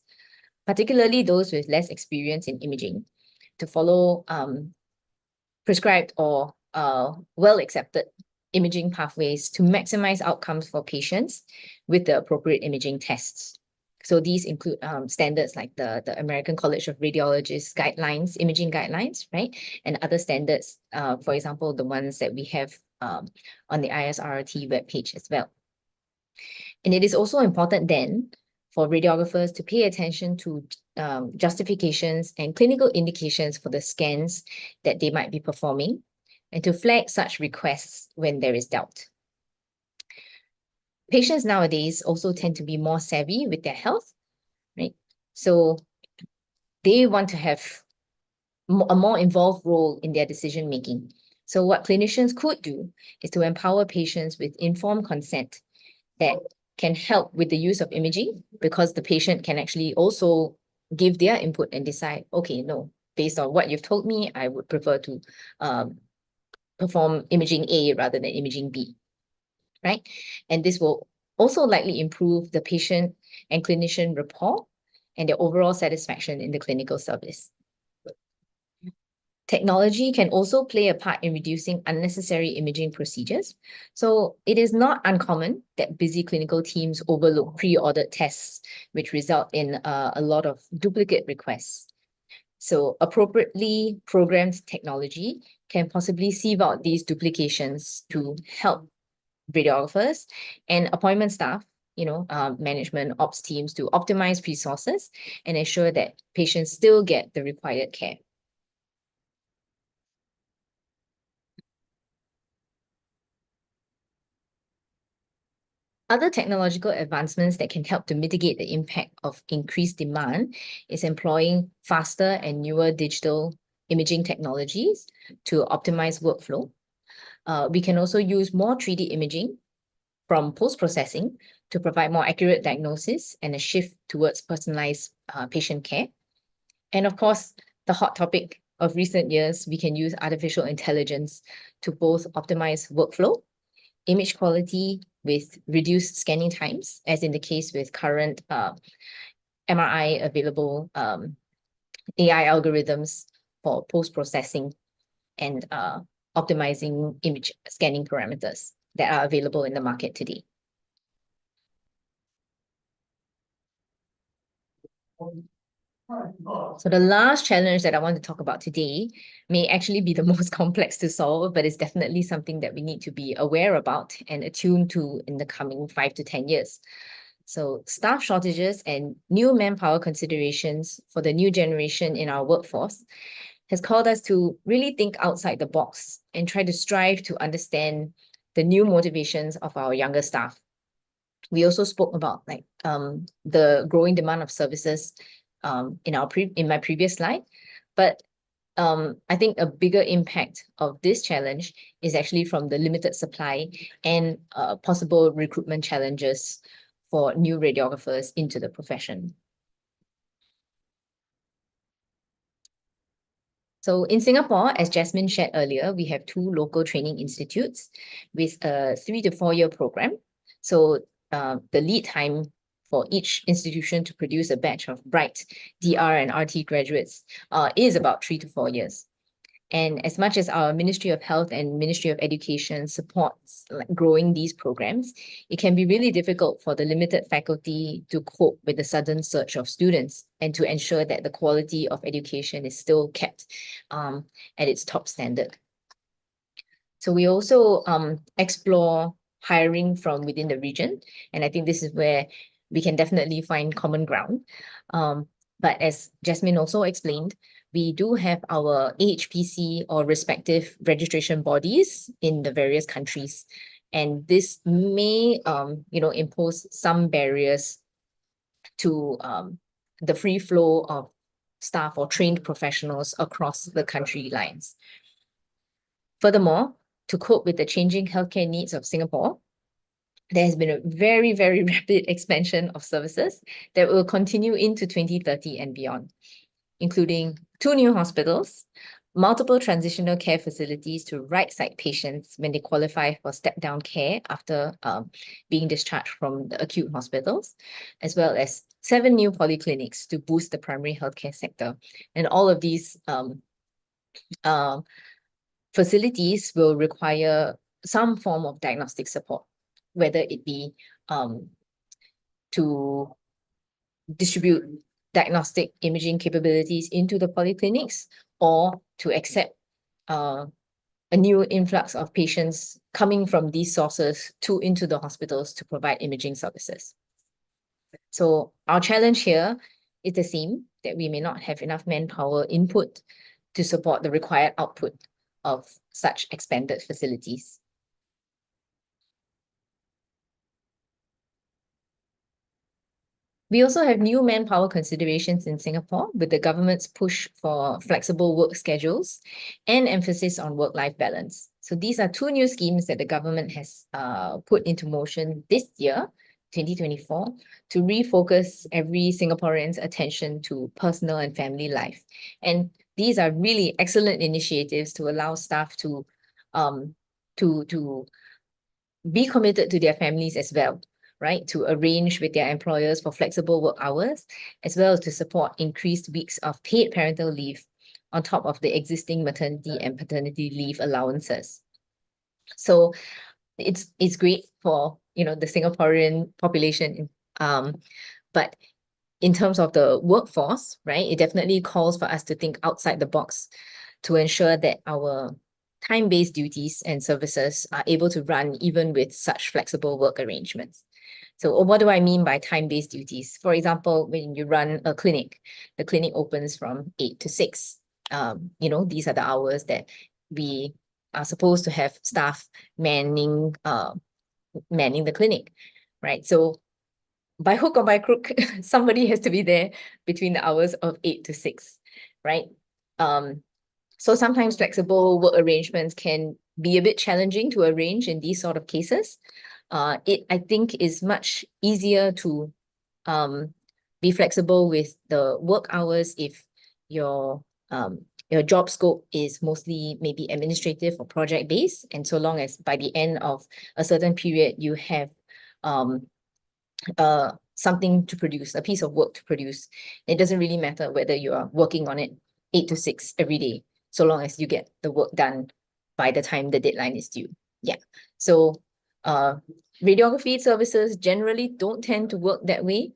particularly those with less experience in imaging, to follow prescribed or well-accepted imaging pathways to maximize outcomes for patients with the appropriate imaging tests. So these include standards like the American College of Radiologists guidelines, imaging guidelines, right? And other standards, for example, the ones that we have on the ISRT webpage as well. And it is also important then for radiographers to pay attention to justifications and clinical indications for the scans that they might be performing, and to flag such requests when there is doubt. Patients nowadays also tend to be more savvy with their health, right? So they want to have a more involved role in their decision making. So what clinicians could do is to empower patients with informed consent that can help with the use of imaging, because the patient can actually also give their input and decide, okay, no, based on what you've told me, I would prefer to perform imaging A rather than imaging B, right? And this will also likely improve the patient and clinician rapport and their overall satisfaction in the clinical service. Technology can also play a part in reducing unnecessary imaging procedures. So it is not uncommon that busy clinical teams overlook pre-ordered tests, which result in a lot of duplicate requests. So appropriately programmed technology can possibly sieve out these duplications to help radiographers and appointment staff, management, ops teams, to optimize resources and ensure that patients still get the required care. Other technological advancements that can help to mitigate the impact of increased demand is employing faster and newer digital imaging technologies to optimize workflow. We can also use more 3D imaging from post-processing to provide more accurate diagnosis and a shift towards personalized patient care. And of course, the hot topic of recent years, we can use artificial intelligence to both optimize workflow, image quality with reduced scanning times, as in the case with current MRI available AI algorithms for post-processing and optimizing image scanning parameters that are available in the market today. So the last challenge that I want to talk about today may actually be the most complex to solve, but it's definitely something that we need to be aware about and attuned to in the coming 5 to 10 years. So staff shortages and new manpower considerations for the new generation in our workforce has called us to really think outside the box and try to strive to understand the new motivations of our younger staff. We also spoke about the growing demand of services in my previous slide, but I think a bigger impact of this challenge is actually from the limited supply and possible recruitment challenges for new radiographers into the profession. So in Singapore, as Jasmine shared earlier, we have 2 local training institutes with a 3 to 4 year program. So the lead time for each institution to produce a batch of bright DR and RT graduates is about 3 to 4 years. And as much as our Ministry of Health and Ministry of Education supports growing these programs, it can be really difficult for the limited faculty to cope with the sudden surge of students and to ensure that the quality of education is still kept at its top standard. So we also explore hiring from within the region, and I think this is where we can definitely find common ground. But as Jasmine also explained, we do have our AHPC or respective registration bodies in the various countries, and this may impose some barriers to the free flow of staff or trained professionals across the country lines. Furthermore, to cope with the changing healthcare needs of Singapore, there has been a very, very rapid expansion of services that will continue into 2030 and beyond, including 2 new hospitals, multiple transitional care facilities to right-side patients when they qualify for step-down care after being discharged from the acute hospitals, as well as 7 new polyclinics to boost the primary healthcare sector. And all of these facilities will require some form of diagnostic support, whether it be to distribute diagnostic imaging capabilities into the polyclinics, or to accept a new influx of patients coming from these sources into the hospitals to provide imaging services. So our challenge here is the same, that we may not have enough manpower input to support the required output of such expanded facilities. We also have new manpower considerations in Singapore with the government's push for flexible work schedules and emphasis on work-life balance. So these are 2 new schemes that the government has put into motion this year, 2024, to refocus every Singaporean's attention to personal and family life. And these are really excellent initiatives to allow staff to be committed to their families as well, right? To arrange with their employers for flexible work hours, as well as to support increased weeks of paid parental leave on top of the existing maternity and paternity leave allowances. So it's great for, the Singaporean population, but in terms of the workforce, right, it definitely calls for us to think outside the box to ensure that our time-based duties and services are able to run even with such flexible work arrangements. So what do I mean by time-based duties? For example, when you run a clinic, the clinic opens from 8 to 6. These are the hours that we are supposed to have staff manning the clinic, right? So by hook or by crook, somebody has to be there between the hours of 8 to 6, right? So sometimes flexible work arrangements can be a bit challenging to arrange in these sort of cases. I think, is much easier to be flexible with the work hours if your job scope is mostly maybe administrative or project based, and so long as by the end of a certain period you have something to produce, a piece of work to produce. It doesn't really matter whether you are working on it 8 to 6 every day, so long as you get the work done by the time the deadline is due. Yeah. So radiography services generally don't tend to work that way.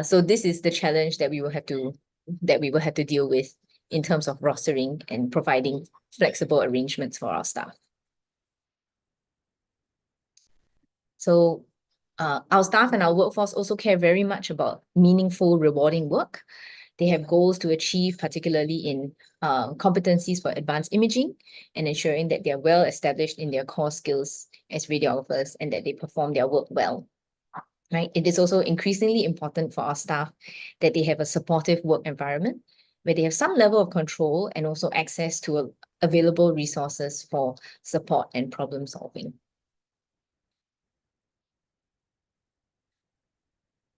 So this is the challenge that we will have to deal with in terms of rostering and providing flexible arrangements for our staff. So our staff and our workforce also care very much about meaningful, rewarding work. They have goals to achieve, particularly in competencies for advanced imaging and ensuring that they are well established in their core skills as radiographers and that they perform their work well. Right? It is also increasingly important for our staff that they have a supportive work environment where they have some level of control and also access to available resources for support and problem solving.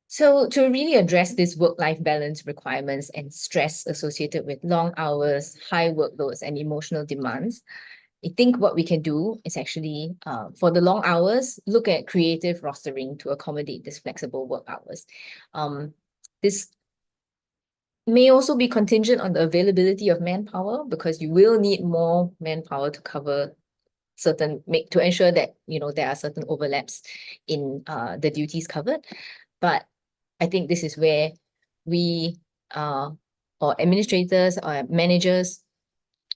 So to really address this work-life balance requirements and stress associated with long hours, high workloads, and emotional demands, I think what we can do is actually, for the long hours, look at creative rostering to accommodate this flexible work hours. This may also be contingent on the availability of manpower, because you will need more manpower to cover to ensure that there are certain overlaps in the duties covered. But I think this is where we or administrators or managers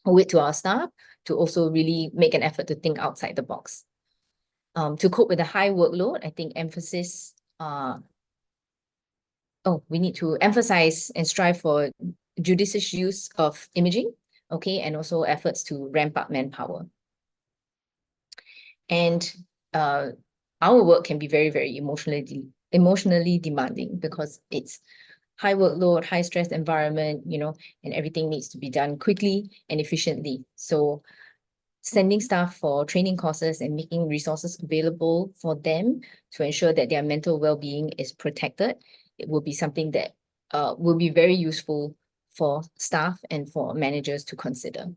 owe it to our staff to also really make an effort to think outside the box. To cope with the high workload, I think we need to emphasize and strive for judicious use of imaging, okay, and also efforts to ramp up manpower. And our work can be very, very emotionally demanding, because it's high workload, high stress environment, and everything needs to be done quickly and efficiently. So sending staff for training courses and making resources available for them to ensure that their mental well-being is protected. It will be something that will be very useful for staff and for managers to consider.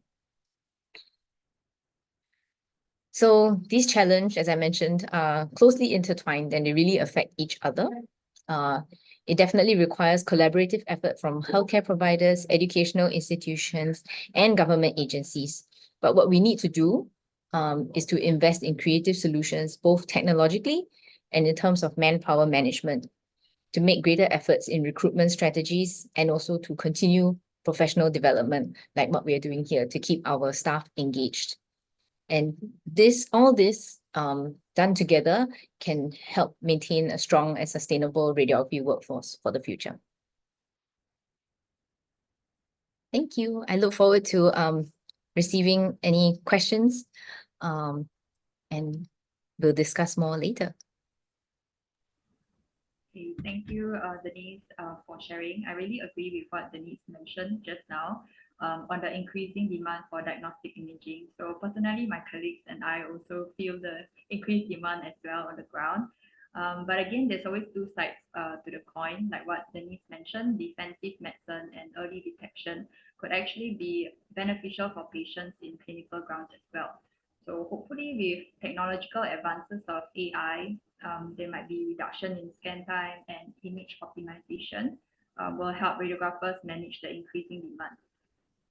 So these challenges, as I mentioned, are closely intertwined and they really affect each other. It definitely requires collaborative effort from healthcare providers, educational institutions, and government agencies. But what we need to do is to invest in creative solutions, both technologically and in terms of manpower management, to make greater efforts in recruitment strategies and also to continue professional development, like what we are doing here, to keep our staff engaged. And all this done together can help maintain a strong and sustainable radiography workforce for the future. Thank you. I look forward to receiving any questions and we'll discuss more later. Okay, thank you, Denise, for sharing. I really agree with what Denise mentioned just now on the increasing demand for diagnostic imaging. So personally, my colleagues and I also feel the increased demand as well on the ground. But again, there's always two sides to the coin, like what Denise mentioned, defensive medicine and early detection could actually be beneficial for patients in clinical grounds as well. So hopefully with technological advances of AI, there might be reduction in scan time and image optimization will help radiographers manage the increasing demand.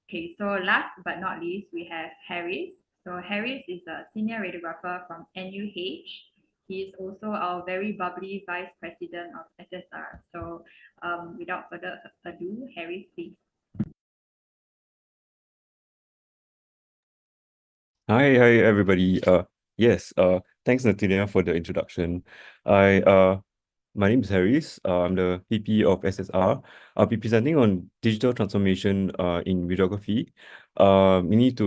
Okay, so last but not least, we have Harris. So Harris is a senior radiographer from NUH. He is also our very bubbly vice president of SSR. So without further ado, Harris, please. Hi, everybody. Yes, thanks, Natalia, for the introduction. My name is Harris. I'm the VP of SSR. I'll be presenting on digital transformation in radiography. We need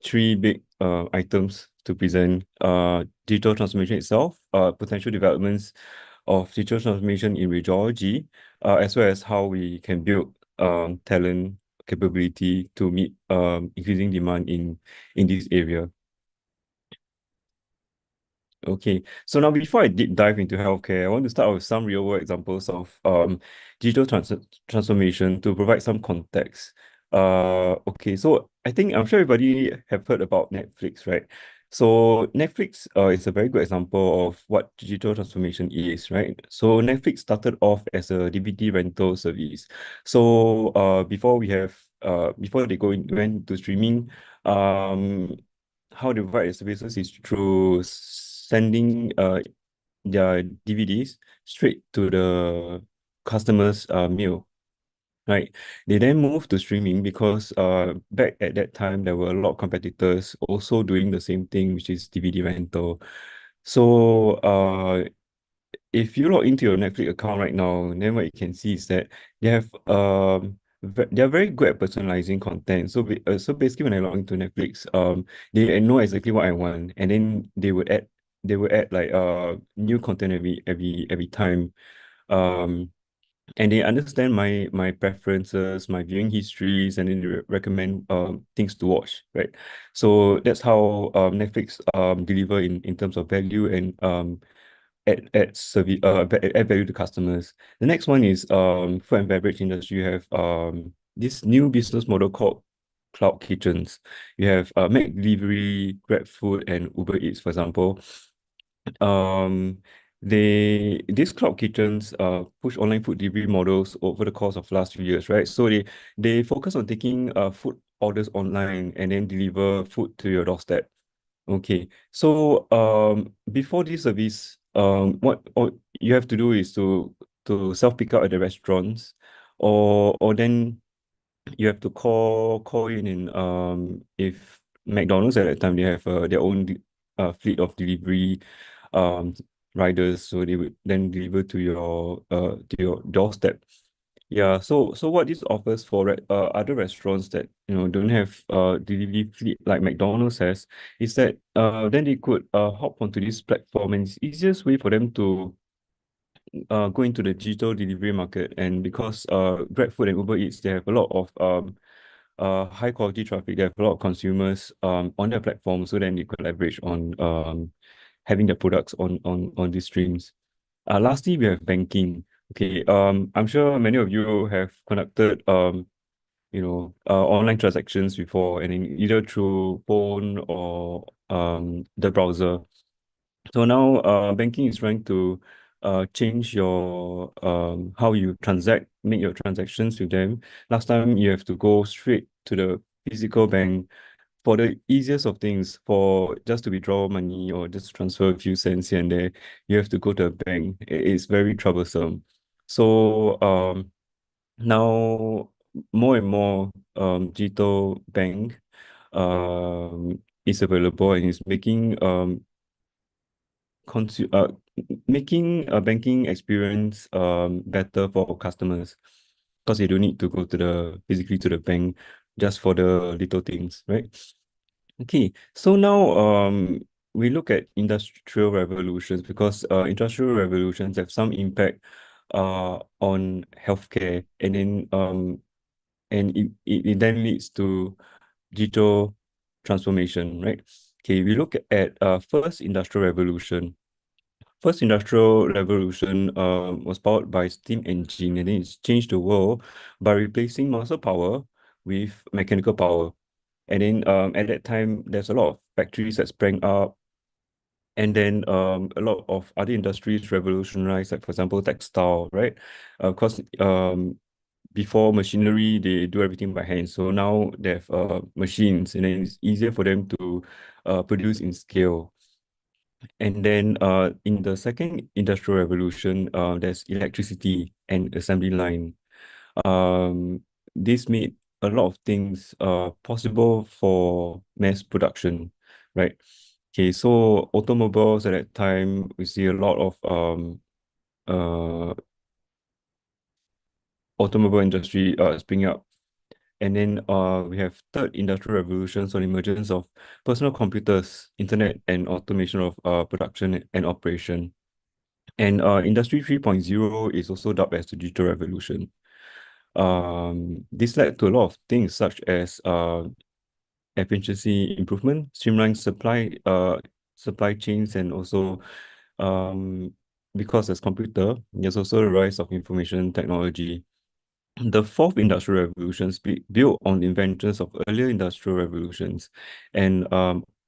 three big items to present. Digital transformation itself, potential developments of digital transformation in radiology, as well as how we can build talent capability to meet increasing demand in this area. Okay, so now before I deep dive into healthcare, I want to start with some real world examples of digital transformation to provide some context. Okay, so I'm sure everybody have heard about Netflix, right? So Netflix is a very good example of what digital transformation is, right? So Netflix started off as a DVD rental service. So before they went to streaming, how they provide services is through sending their DVDs straight to the customer's mail. Right. They then moved to streaming because back at that time there were a lot of competitors also doing the same thing, which is DVD rental. So if you log into your Netflix account right now, then what you can see is that they have they are very good at personalizing content. So basically when I log into Netflix, they know exactly what I want, and then they would add like new content every time. And they understand my preferences, my viewing histories, and then they recommend things to watch, right? So that's how Netflix deliver in terms of value and add service add value to customers. The next one is food and beverage industry. You have this new business model called cloud kitchens. You have Mac Delivery, Grab Food, and Uber Eats, for example. These cloud kitchens push online food delivery models over the course of last few years, right? So they focus on taking food orders online and then deliver food to your doorstep. Okay, so before this service, what you have to do is to self pick up at the restaurants, or then you have to call in, and if McDonald's at that time they have their own fleet of delivery riders, so they would then deliver to your doorstep. Yeah, so what this offers for other restaurants that don't have delivery fleet like McDonald's has is that then they could hop onto this platform, and it's easiest way for them to go into the digital delivery market. And because GrabFood and Uber Eats, they have a lot of high quality traffic. They have a lot of consumers on their platform, so then they could leverage on having their products on these streams. Lastly, we have banking. Okay, I'm sure many of you have conducted online transactions before, and in either through phone or the browser. So now banking is trying to change your how you make your transactions with them. Last time you have to go straight to the physical bank for the easiest of things, for just to withdraw money or just transfer a few cents here and there, you have to go to a bank. It's very troublesome. So now more and more digital bank is available and is making a banking experience better for customers, because they don't need to go physically to the bank just for the little things, right? Okay, so now we look at industrial revolutions, because industrial revolutions have some impact on healthcare, and then it then leads to digital transformation, right? Okay, we look at first industrial revolution. First industrial revolution was powered by steam engine, and then it's changed the world by replacing muscle power with mechanical power. And then at that time, there's a lot of factories that sprang up, and then a lot of other industries revolutionized, like for example, textile, right? Because before machinery, they do everything by hand. So now they have machines, and then it's easier for them to produce in scale. And then in the second industrial revolution, there's electricity and assembly line. This made a lot of things possible for mass production, right? Okay, so automobiles at that time, we see a lot of automobile industry springing up. And then we have third industrial revolution, so the emergence of personal computers, internet, and automation of production and operation. And Industry 3.0 is also dubbed as the digital revolution. This led to a lot of things such as efficiency improvement, streamlined supply chains, and also because there's computer, there's also the rise of information technology. The fourth industrial revolution built on the inventions of earlier industrial revolutions and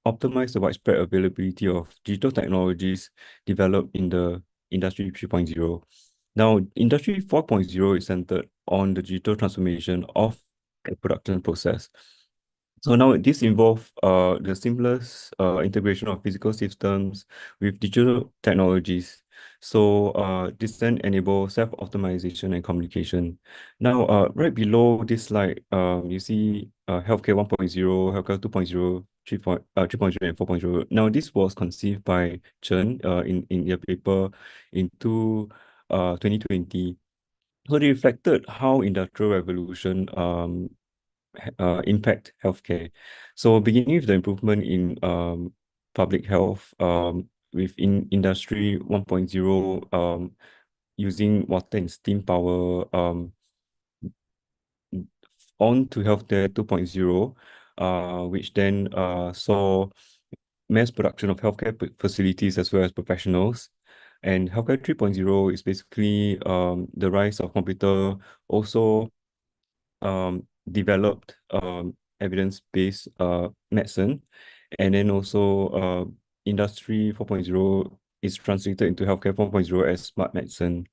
optimized the widespread availability of digital technologies developed in the Industry 3.0. Now, Industry 4.0 is centered on the digital transformation of the production process. So now this involves the seamless integration of physical systems with digital technologies. So this then enables self-optimization and communication. Now, right below this slide, you see healthcare 1.0, healthcare 2.0, 3.0, and 4.0. Now, this was conceived by Chen in their paper into 2020. So they reflected how industrial revolution impact healthcare. So beginning with the improvement in public health within Industry 1.0, using water and steam power, on to healthcare 2.0, which then saw mass production of healthcare facilities as well as professionals. And healthcare 3.0 is basically the rise of computer, also developed evidence-based medicine. And then also Industry 4.0 is translated into healthcare 4.0 as smart medicine.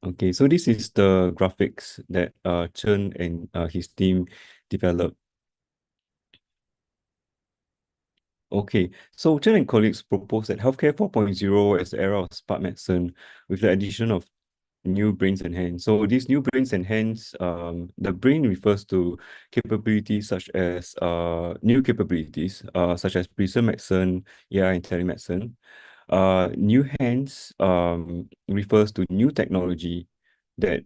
Okay, so this is the graphics that Chen and his team developed. Okay, so Chen and colleagues proposed that healthcare 4.0 is the era of smart medicine with the addition of new brains and hands. So these new brains and hands, the brain refers to capabilities such as new capabilities such as precision medicine, AI, and telemedicine. New hands refers to new technology that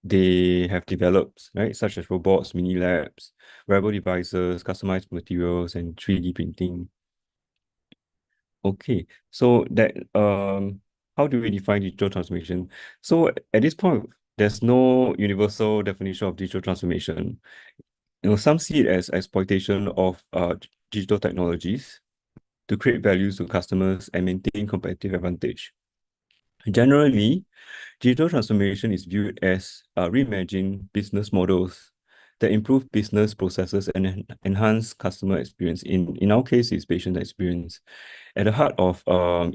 they have developed, right? Such as robots, mini labs, wearable devices, customized materials, and 3D printing. Okay, so that how do we define digital transformation? So at this point of there's no universal definition of digital transformation. Some see it as exploitation of digital technologies to create values to customers and maintain competitive advantage. Generally, digital transformation is viewed as reimagining business models that improve business processes and enhance customer experience. In our case, it's patient experience. At the heart of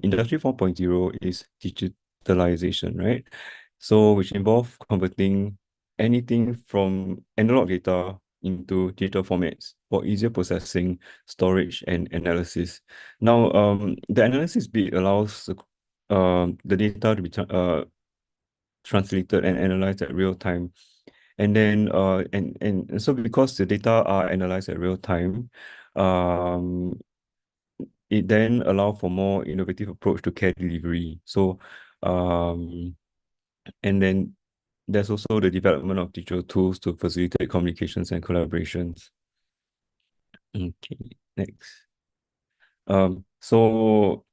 Industry 4.0 is digitalization, right? So which involve converting anything from analog data into digital formats for easier processing, storage, and analysis. Now, the analysis bit allows the data to be translated and analyzed at real time. And then and so because the data are analyzed at real time, it then allow for more innovative approach to care delivery. So and then there's also the development of digital tools to facilitate communications and collaborations. Okay, next. So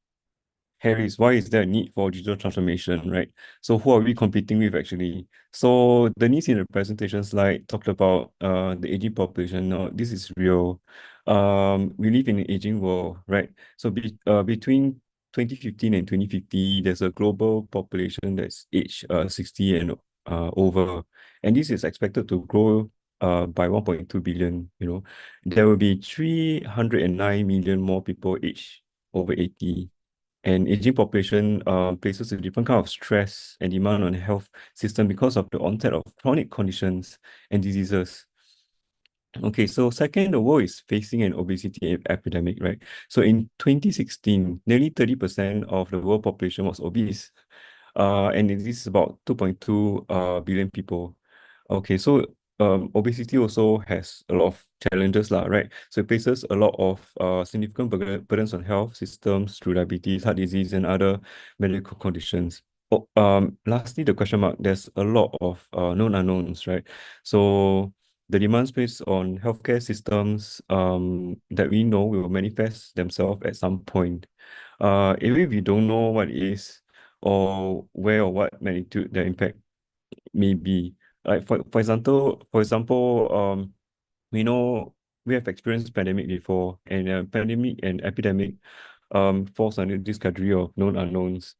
Harris, why is there a need for digital transformation, right? So who are we competing with actually? So the needs in the presentation slide talked about the aging population. No, this is real. We live in an aging world, right? So between 2015 and 2050, there's a global population that's aged 60 and over. And this is expected to grow by 1.2 billion, There will be 309 million more people aged over 80. And aging population places a different kind of stress and demand on the health system because of the onset of chronic conditions and diseases. Okay, so second, the world is facing an obesity epidemic, right? So in 2016, nearly 30% of the world population was obese. And this is about 2.2 billion people. Okay, so obesity also has a lot of challenges, right? So it places a lot of significant burdens on health systems through diabetes, heart disease, and other medical conditions. Lastly, the question mark, there's a lot of known unknowns, right? So the demands placed on healthcare systems that we know will manifest themselves at some point. Even if we don't know what it is or where or what magnitude the impact may be. Like for example, we know we have experienced pandemic before, and pandemic and epidemic falls under this category of known unknowns.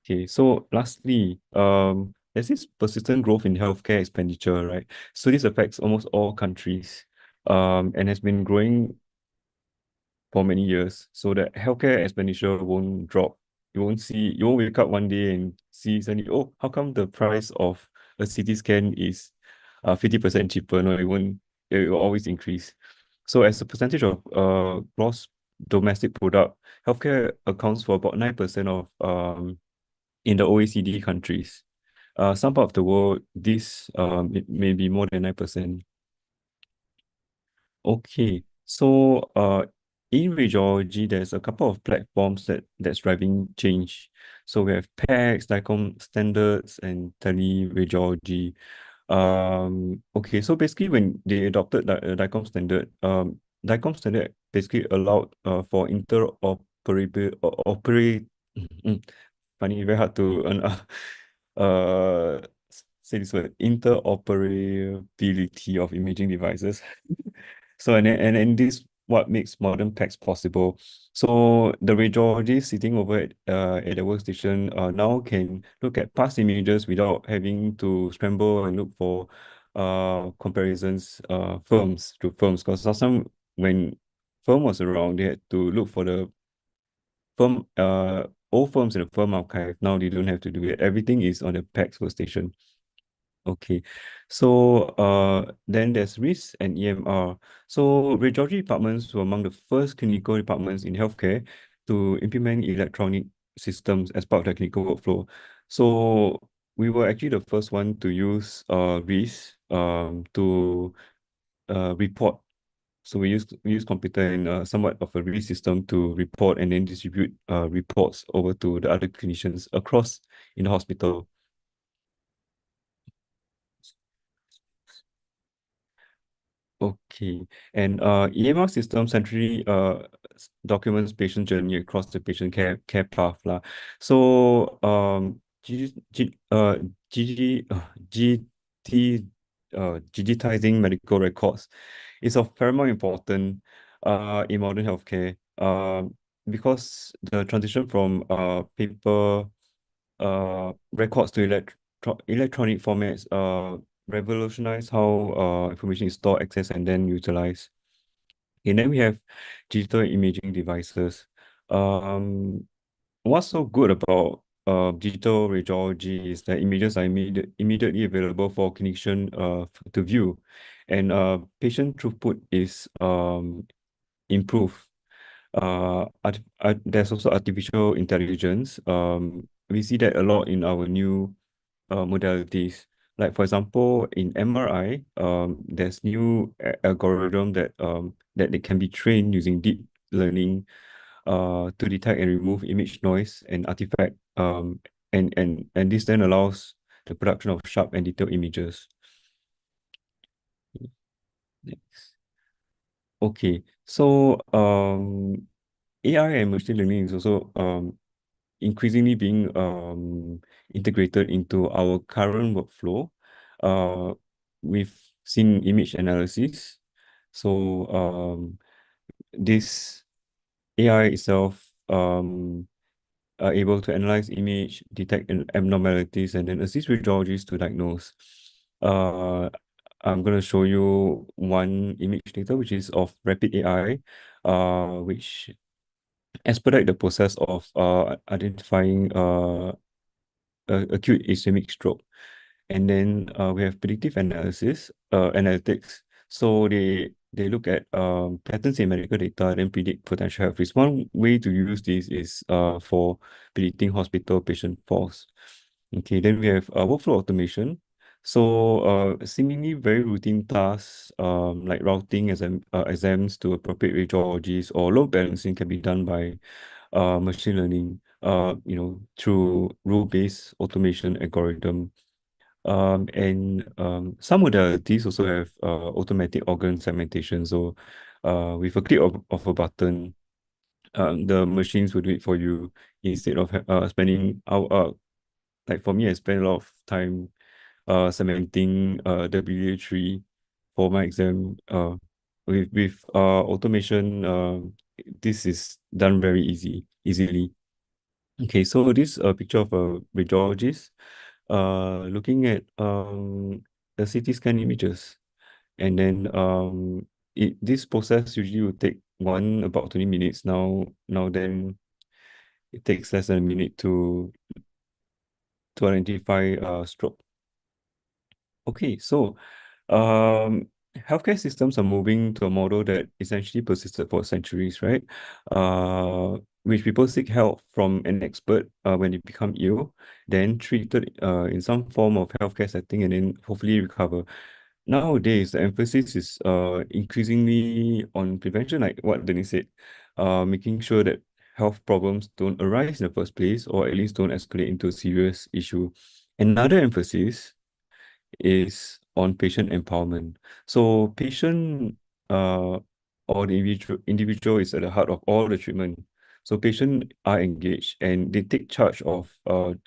Okay, so lastly, there's this persistent growth in healthcare expenditure, right? So this affects almost all countries, and has been growing for many years. So the healthcare expenditure won't drop. You won't wake up one day and see suddenly, oh, how come the price of a CT scan is 50% cheaper? No, it will always increase. So as a percentage of gross domestic product, healthcare accounts for about 9% of in the OECD countries. Some part of the world, this it may be more than 9%. Okay, so in radiology, there's a couple of platforms that's driving change. So we have PACS, DICOM standards, and teleradiology. Okay, so basically when they adopted the DICOM standard, DICOM standard basically allowed for funny, very hard to say this word, interoperability of imaging devices. So and this what makes modern PACS possible. So the radiologist sitting over at the workstation now can look at past images without having to scramble and look for comparisons firms to firms. Because last time when firm was around, they had to look for the firm old firms in the firm archive. Now they don't have to do it. Everything is on the PACS workstation. Okay, so then there's RIS and EMR. So radiology departments were among the first clinical departments in healthcare to implement electronic systems as part of their clinical workflow. So we were actually the first one to use RIS to report. So we use computer and somewhat of a RIS system to report and then distribute reports over to the other clinicians across in the hospital. Okay, and EMR system centrally documents patient journey across the patient care path lah. So digitizing medical records is of paramount importance in modern healthcare because the transition from paper records to electronic formats revolutionize how information is stored, accessed, and then utilized. And then we have digital imaging devices. What's so good about digital radiology is that images are immediately available for clinician to view, and patient throughput is improved. There's also artificial intelligence. We see that a lot in our new modalities. Like for example, in MRI, there's new algorithm that they can be trained using deep learning to detect and remove image noise and artifact. And this then allows the production of sharp and detailed images. Next. Okay, so AI and machine learning is also increasingly being integrated into our current workflow. We've seen image analysis. So this AI itself are able to analyze image, detect abnormalities, and then assist radiologists to diagnose. I'm going to show you one image data, which is of rapid AI, which expedite the process of identifying acute ischemic stroke. And then we have predictive analytics. So they look at patterns in medical data, then predict potential health risks. One way to use this is for predicting hospital patient falls. Okay, then we have workflow automation. So seemingly very routine tasks like routing exams to appropriate radiologies or load balancing can be done by machine learning, through rule-based automation algorithm. And some modalities also have automatic organ segmentation. So with a click of a button, the machines will do it for you instead of spending like for me, I spend a lot of time segmenting the biliary tree for my exam. With automation, this is done very easily. Okay, so this a picture of a radiologist looking at the CT scan images, and then this process usually will take about 20 minutes. Now then it takes less than a minute to identify stroke. Okay, so healthcare systems are moving to a model that essentially persisted for centuries, right? Which people seek help from an expert when they become ill, then treated in some form of healthcare setting, and then hopefully recover. Nowadays, the emphasis is increasingly on prevention, like what Dennis said, making sure that health problems don't arise in the first place, or at least don't escalate into a serious issue. Another emphasis is on patient empowerment. So patient or the individual is at the heart of all the treatment. So patients are engaged and they take charge of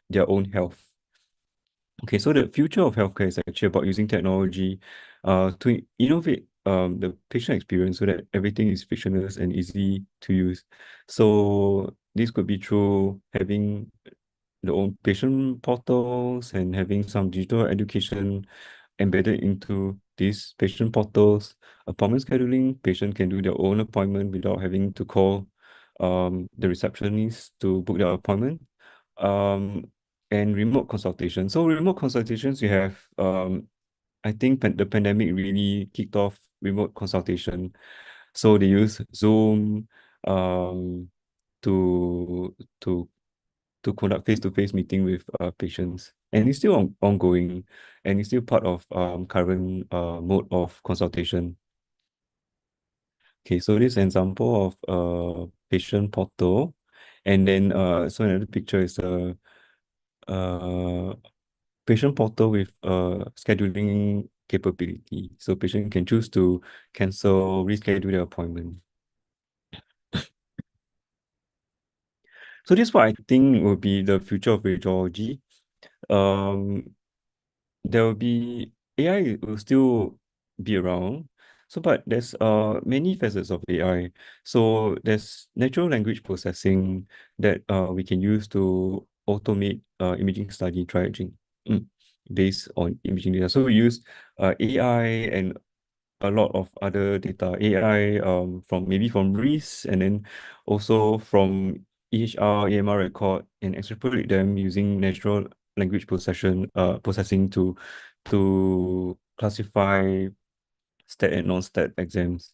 their own health. Okay, so the future of healthcare is actually about using technology to innovate the patient experience so that everything is frictionless and easy to use. So this could be through having the own patient portals and having some digital education embedded into these patient portals. Appointment scheduling, patient can do their own appointment without having to call the receptionist to book their appointment. And remote consultation. So remote consultations, you have, I think the pandemic really kicked off remote consultation. So they use Zoom to conduct face-to-face meeting with patients, and it's still ongoing, and it's still part of current mode of consultation. Okay, so this example of patient portal, and then so another picture is a patient portal with scheduling capability. So patient can choose to cancel, reschedule their appointment. So this is what I think will be the future of radiology. there will be AI will still be around. So, but there's many facets of AI. So there's natural language processing that we can use to automate imaging study triaging based on imaging data. So we use AI and a lot of other data, AI from maybe from RIS and then also from EHR, AMR record and extrapolate them using natural language processing to classify stat and non-stat exams.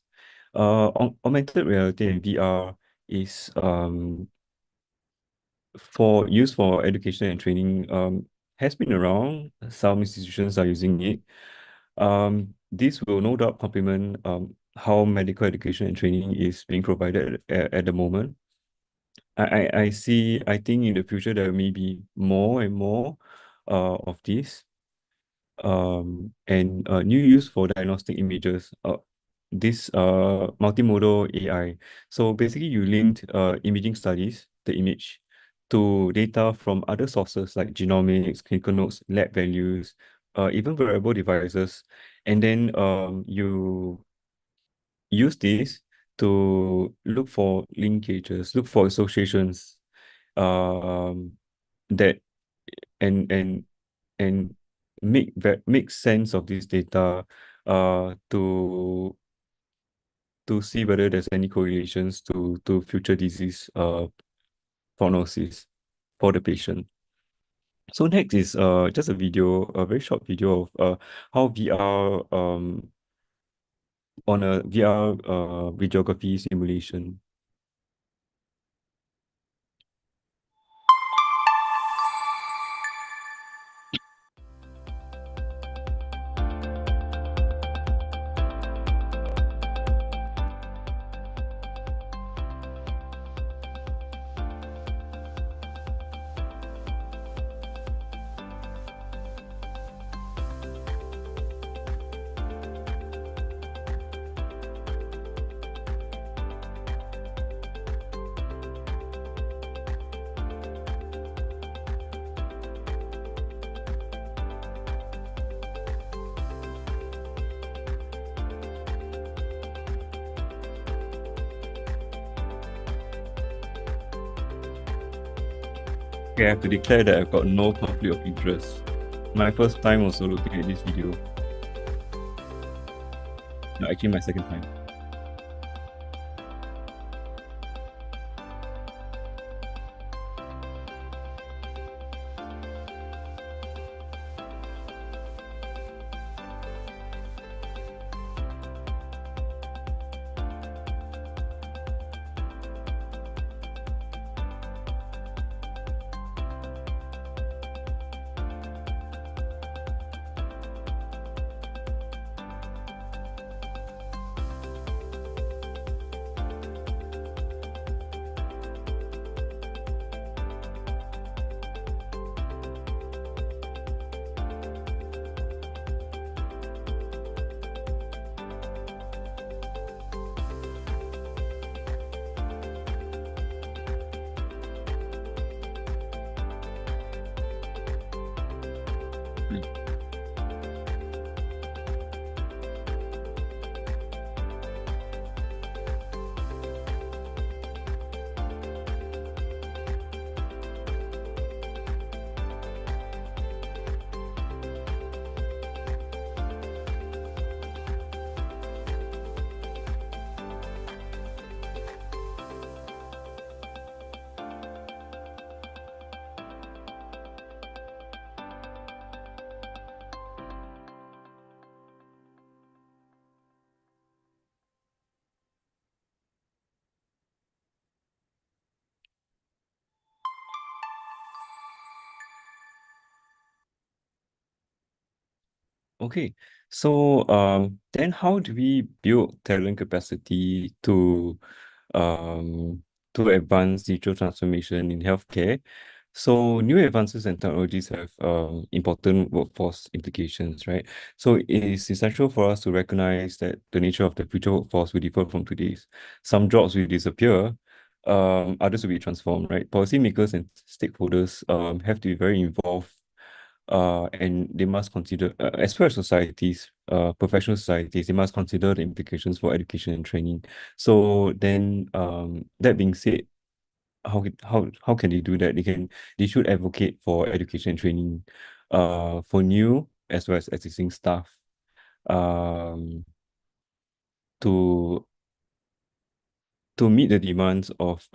Augmented reality and VR is for use for education and training has been around. Some institutions are using it. This will no doubt complement how medical education and training is being provided at the moment. I think in the future there may be more and more of this and new use for diagnostic images. This multimodal AI. So basically you linked imaging studies, the image, to data from other sources like genomics, clinical notes, lab values, even wearable devices. And then you use this to look for linkages, look for associations that and and make sense of this data to see whether there's any correlations to future disease prognosis for the patient. So next is just a very short video of how VR on a VR radiography simulation. Okay, I have to declare that I've got no conflict of interest. My first time also looking at this video. No, actually my second time. Okay, so then how do we build talent capacity to advance digital transformation in healthcare? So new advances and technologies have important workforce implications, right? So it is essential for us to recognize that the nature of the future workforce will differ from today's. Some jobs will disappear, others will be transformed, right? Policymakers and stakeholders have to be very involved and they must consider, as well as societies, professional societies, they must consider the implications for education and training. So then, that being said, how can they do that? They should advocate for education and training, for new as well as existing staff, um, to meet the demands of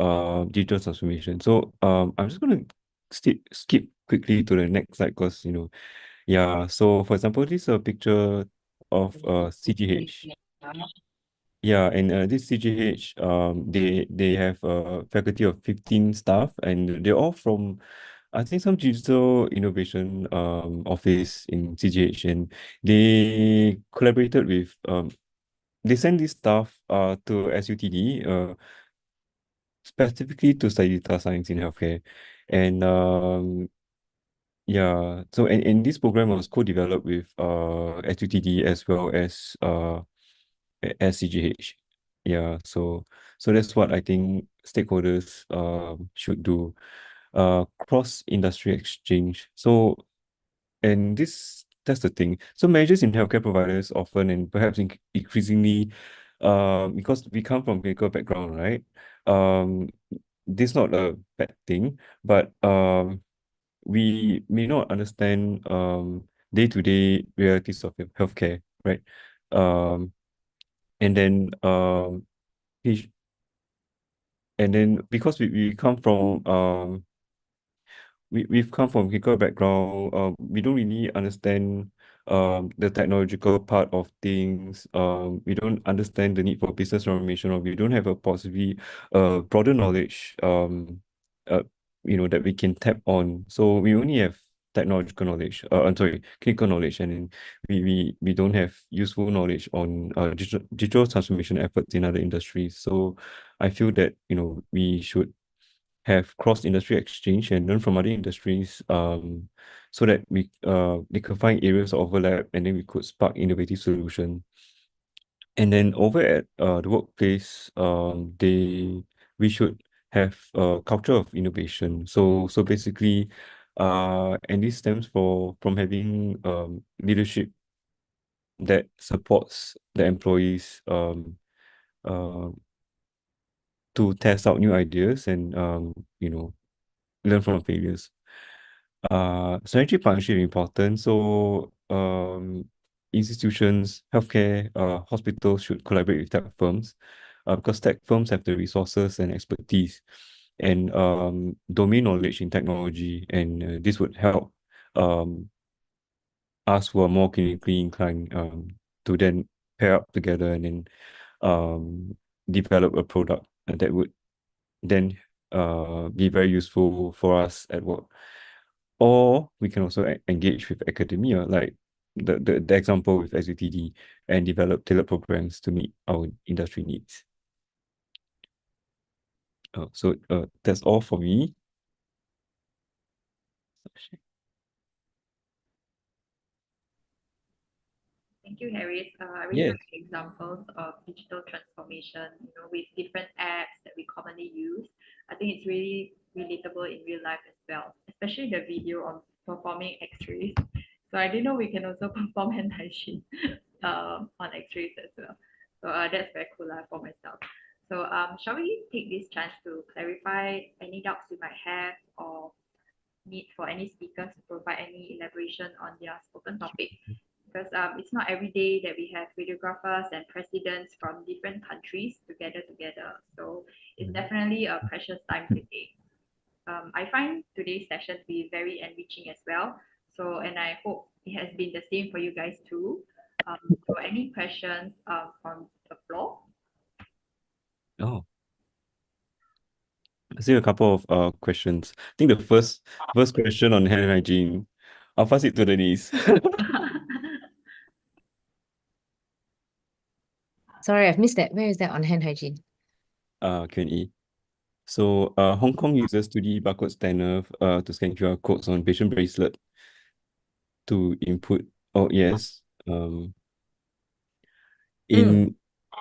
digital transformation. So I'm just gonna skip quickly to the next slide because yeah. So for example, this is a picture of CGH. Yeah, and this CGH, they have a faculty of 15 staff, and they're all from, I think, some digital innovation office in CGH, and they collaborated with they sent this staff to SUTD specifically to study data science in healthcare, and yeah, so and this program was co-developed with SUTD as well as CGH. Yeah, so that's what I think stakeholders should do. Cross-industry exchange. So, and that's the thing. So managers in healthcare providers often, and perhaps increasingly, because we come from clinical background, right? This is not a bad thing, but we may not understand day-to-day realities of healthcare, right? And then he- and then because we come from we've come from clinical background, we don't really understand the technological part of things. We don't understand the need for business transformation, or we don't have a possibly broader knowledge uh, that we can tap on. So we only have technological knowledge, I'm sorry, clinical knowledge, and then we don't have useful knowledge on digital transformation efforts in other industries. So I feel that we should have cross-industry exchange and learn from other industries, so that they could find areas of overlap, and then we could spark innovative solution. And then over at the workplace, we should have a culture of innovation. So basically, and this stems from having leadership that supports the employees uh, to test out new ideas and learn from failures. Strategic partnership is important. So institutions, healthcare, hospitals should collaborate with tech firms, because tech firms have the resources and expertise and domain knowledge in technology, and this would help um, us who are more clinically inclined to then pair up together and then develop a product that would then be very useful for us at work. Or we can also engage with academia, like the example with SUTD, and develop tailored programs to meet our industry needs. So that's all for me. Thank you, Harris. I really Yes. like the examples of digital transformation, with different apps that we commonly use. I think it's really relatable in real life as well, especially the video on performing X-rays. So I didn't know we can also perform hand hygiene on X-rays as well. So that's very cool for myself. So shall we take this chance to clarify any doubts you might have, or need for any speakers to provide any elaboration on their spoken topic? Because it's not every day that we have videographers and presidents from different countries together. So it's definitely a precious time today. I find today's session to be very enriching as well. So, and I hope it has been the same for you guys too. So any questions from the floor? Oh, I see a couple of questions. I think the first question on hand hygiene, I'll pass it to Denise. Sorry, I've missed that. Where is that on hand hygiene? Q&A. So Hong Kong uses 2D barcode scanner to scan QR codes on patient bracelet to input. Oh yes.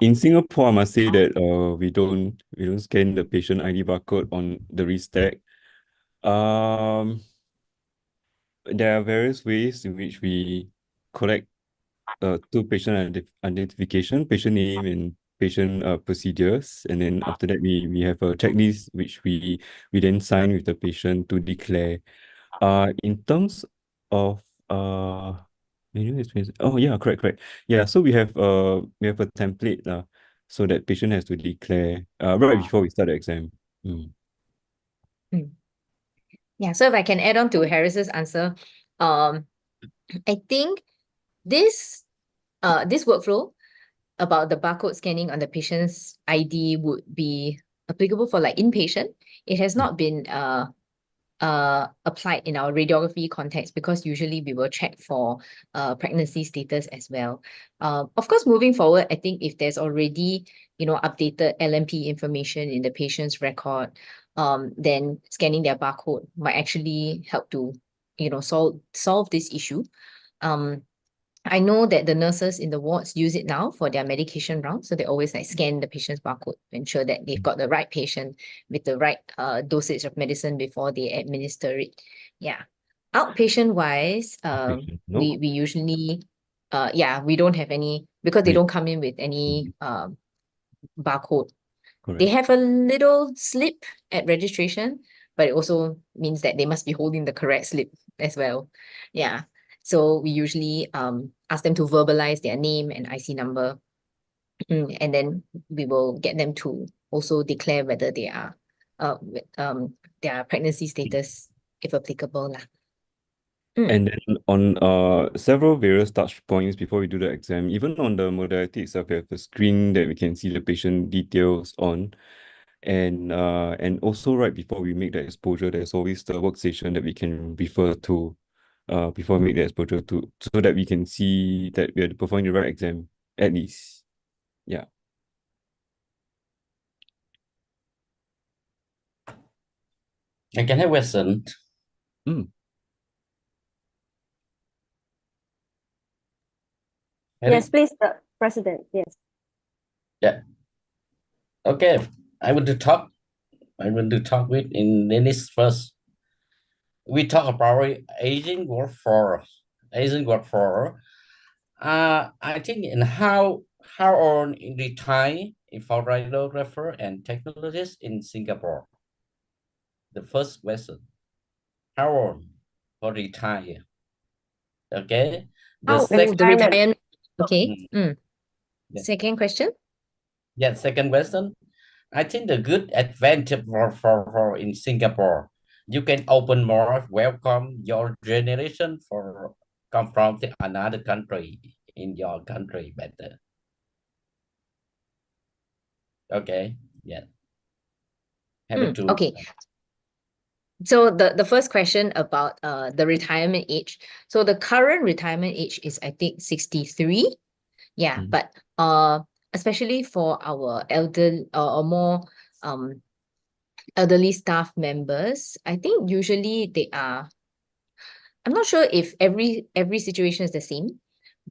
In Singapore, I must say that we don't scan the patient ID barcode on the wrist tag. there are various ways in which we collect two patient identification, patient name and patient procedures, and then after that we have a checklist which we then sign with the patient to declare. In terms of manual experience, oh yeah, correct. Yeah, so we have a template so that patient has to declare right before we start the exam. Yeah, so if I can add on to Harris's answer, I think this workflow about the barcode scanning on the patient's ID would be applicable for like inpatient. It has not been applied in our radiography context because usually we will check for pregnancy status as well. Of course, moving forward, I think if there's already updated LMP information in the patient's record, then scanning their barcode might actually help to solve this issue. I know that the nurses in the wards use it now for their medication round. So they always like scan the patient's barcode to ensure that they've got the right patient with the right dosage of medicine before they administer it. Yeah. Outpatient wise, we usually we don't have any because they don't come in with any barcode. They have a little slip at registration, but it also means that they must be holding the correct slip as well. Yeah. So we usually ask them to verbalize their name and IC number. And then we will get them to also declare whether they are their pregnancy status, if applicable. And then on several various touch points before we do the exam, even on the modality itself, we have a screen that we can see the patient details on. And also right before we make the exposure, there's always the workstation that we can refer to before we make the exposure to, so that we can see that we are performing the right exam, at least. Yeah. I can have a question. Yes, please, the President. Yes. Yeah. Okay. I want to talk with in Dennis first. We talk about aging workforce. I think in how on retire for radiographer and technologist in Singapore. The first question. How on for retire? Okay. The retirement. Okay. Second question. Yeah, second question. I think the good advantage for in Singapore, you can open more, welcome your generation for come from another country in your country better. Okay, yeah. Okay. So the first question about the retirement age. So the current retirement age is I think 63. Yeah, but especially for our elder or more elderly staff members, I think usually they are, I'm not sure if every situation is the same,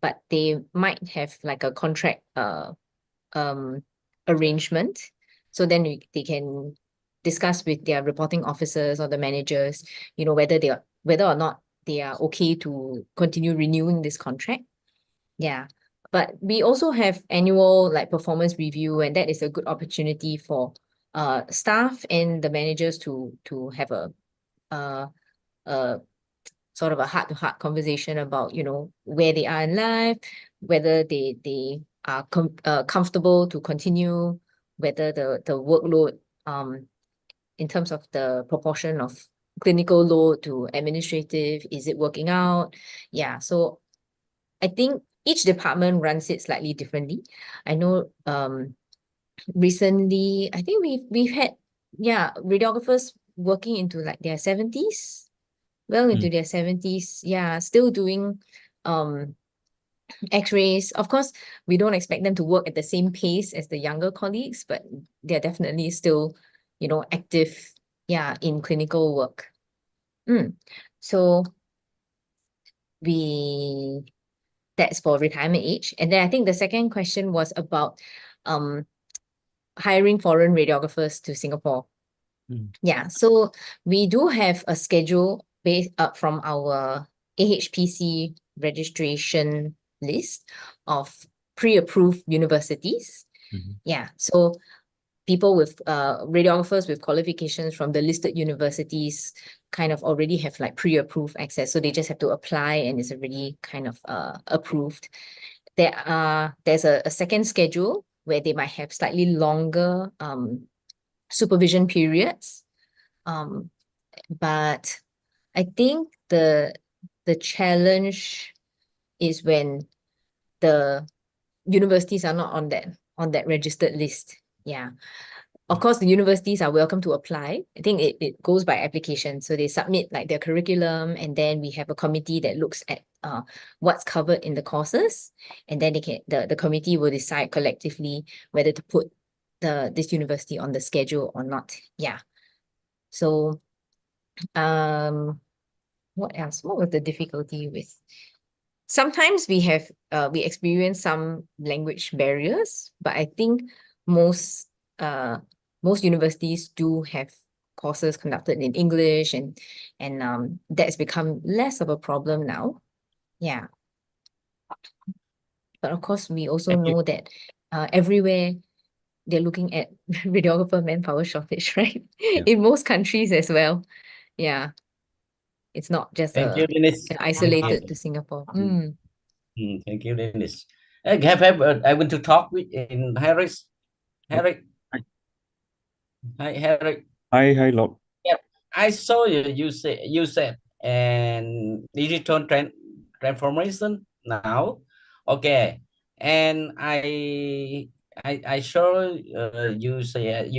but they might have like a contract arrangement. So then they can discuss with their reporting officers or the managers, whether or not they are okay to continue renewing this contract. Yeah. But we also have annual like performance review, and that is a good opportunity for staff and the managers to have a sort of a heart-to-heart conversation about where they are in life, whether they are comfortable to continue, whether the workload in terms of the proportion of clinical load to administrative, is it working out? Yeah, so I think each department runs it slightly differently. I know recently, I think we've had radiographers working into like their 70s, well into their 70s, still doing x-rays. Of course, we don't expect them to work at the same pace as the younger colleagues, but they're definitely still active in clinical work. So that's for retirement age. And then I think the second question was about hiring foreign radiographers to Singapore. Yeah, so we do have a schedule based from our AHPC registration list of pre-approved universities. Yeah, so people with radiographers with qualifications from the listed universities kind of already have like pre-approved access, so they just have to apply and it's already kind of approved. There's a second schedule where they might have slightly longer supervision periods, but I think the challenge is when the universities are not on that registered list. Yeah. Of course, the universities are welcome to apply. I think it goes by application. So they submit like their curriculum, and then we have a committee that looks at what's covered in the courses, and then the committee will decide collectively whether to put this university on the schedule or not. Yeah. So what else? What was the difficulty with? Sometimes we experience some language barriers, but I think most universities do have courses conducted in English, and that's become less of a problem now. Yeah. But of course, we also know that everywhere they're looking at radiographer manpower shortage, right? In most countries as well. Yeah. It's not just Thank you, Dennis. isolated to Singapore. Thank you, Dennis. I want to talk with Harris. Harry. Hi, Harry. Hi, Lob. Yeah, I saw you said and digital transformation now. Okay, and I saw you said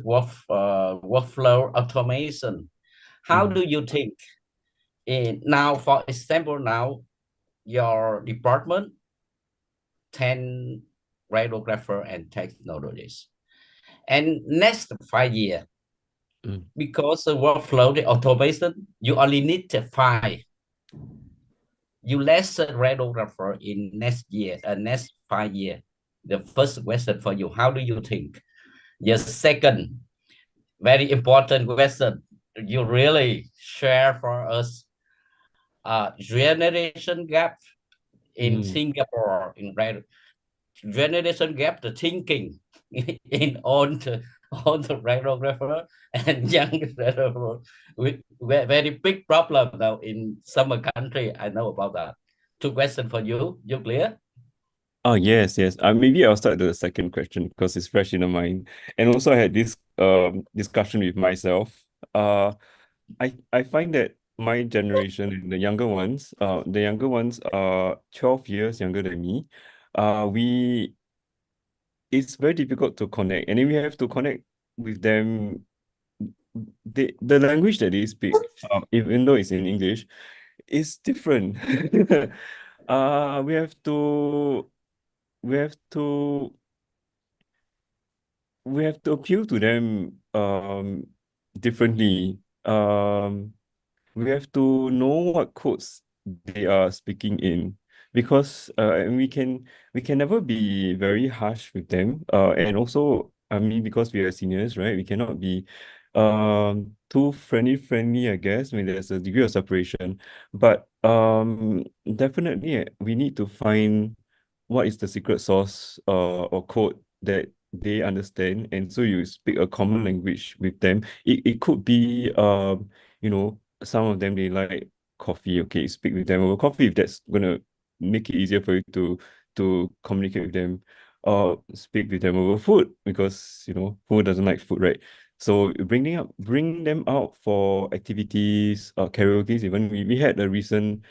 workflow automation. How do you think now, for example, now your department 10 radiographer and technologists, and next 5 years, because the workflow, the automation, you only need to 5. You less radiographer in next 5 years. The first question for you, how do you think? The second, very important question, you really share for us generation gap in Singapore, in generation gap, the thinking in on the radiographer and young radiographer, with very big problem now in some country. I know about that. 2 questions for you. You clear? Oh, yes. Maybe I'll start the second question because it's fresh in the mind. And also I had this discussion with myself. I find that my generation and the younger ones are 12 years younger than me. It's very difficult to connect, and then we have to connect with them. The language that they speak, even though it's in English, is different. We have to appeal to them differently. We have to know what codes they are speaking in, because and we can never be very harsh with them. And also, I mean, because we are seniors, right? We cannot be too friendly, I guess, when there's a degree of separation. But definitely we need to find what is the secret sauce or code that they understand, and so you speak a common language with them. It could be some of them, they like coffee. Okay, speak with them over coffee if that's gonna make it easier for you to communicate with them. Or speak with them over food, because who doesn't like food, right? So bring them out for activities, karaoke. Even we had a recent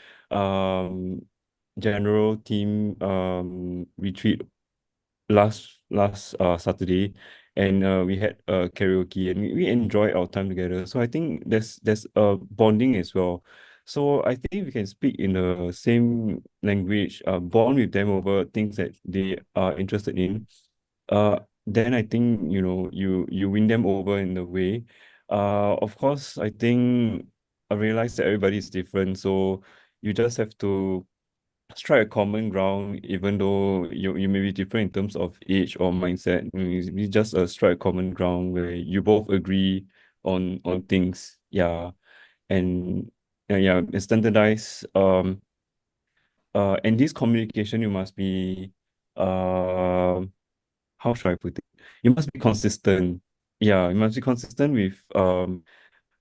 general team retreat last Saturday, and we had karaoke, and we enjoyed our time together. So I think there's a bonding as well. So I think we can speak in the same language, bond with them over things that they are interested in. Then I think you win them over in a way. Of course, I think I realize that everybody is different, so you just have to strike a common ground, even though you may be different in terms of age or mindset. We just strike a common ground where you both agree on things. Yeah. And yeah, standardized. And this communication, you must be, how should I put it? You must be consistent. Yeah, you must be consistent with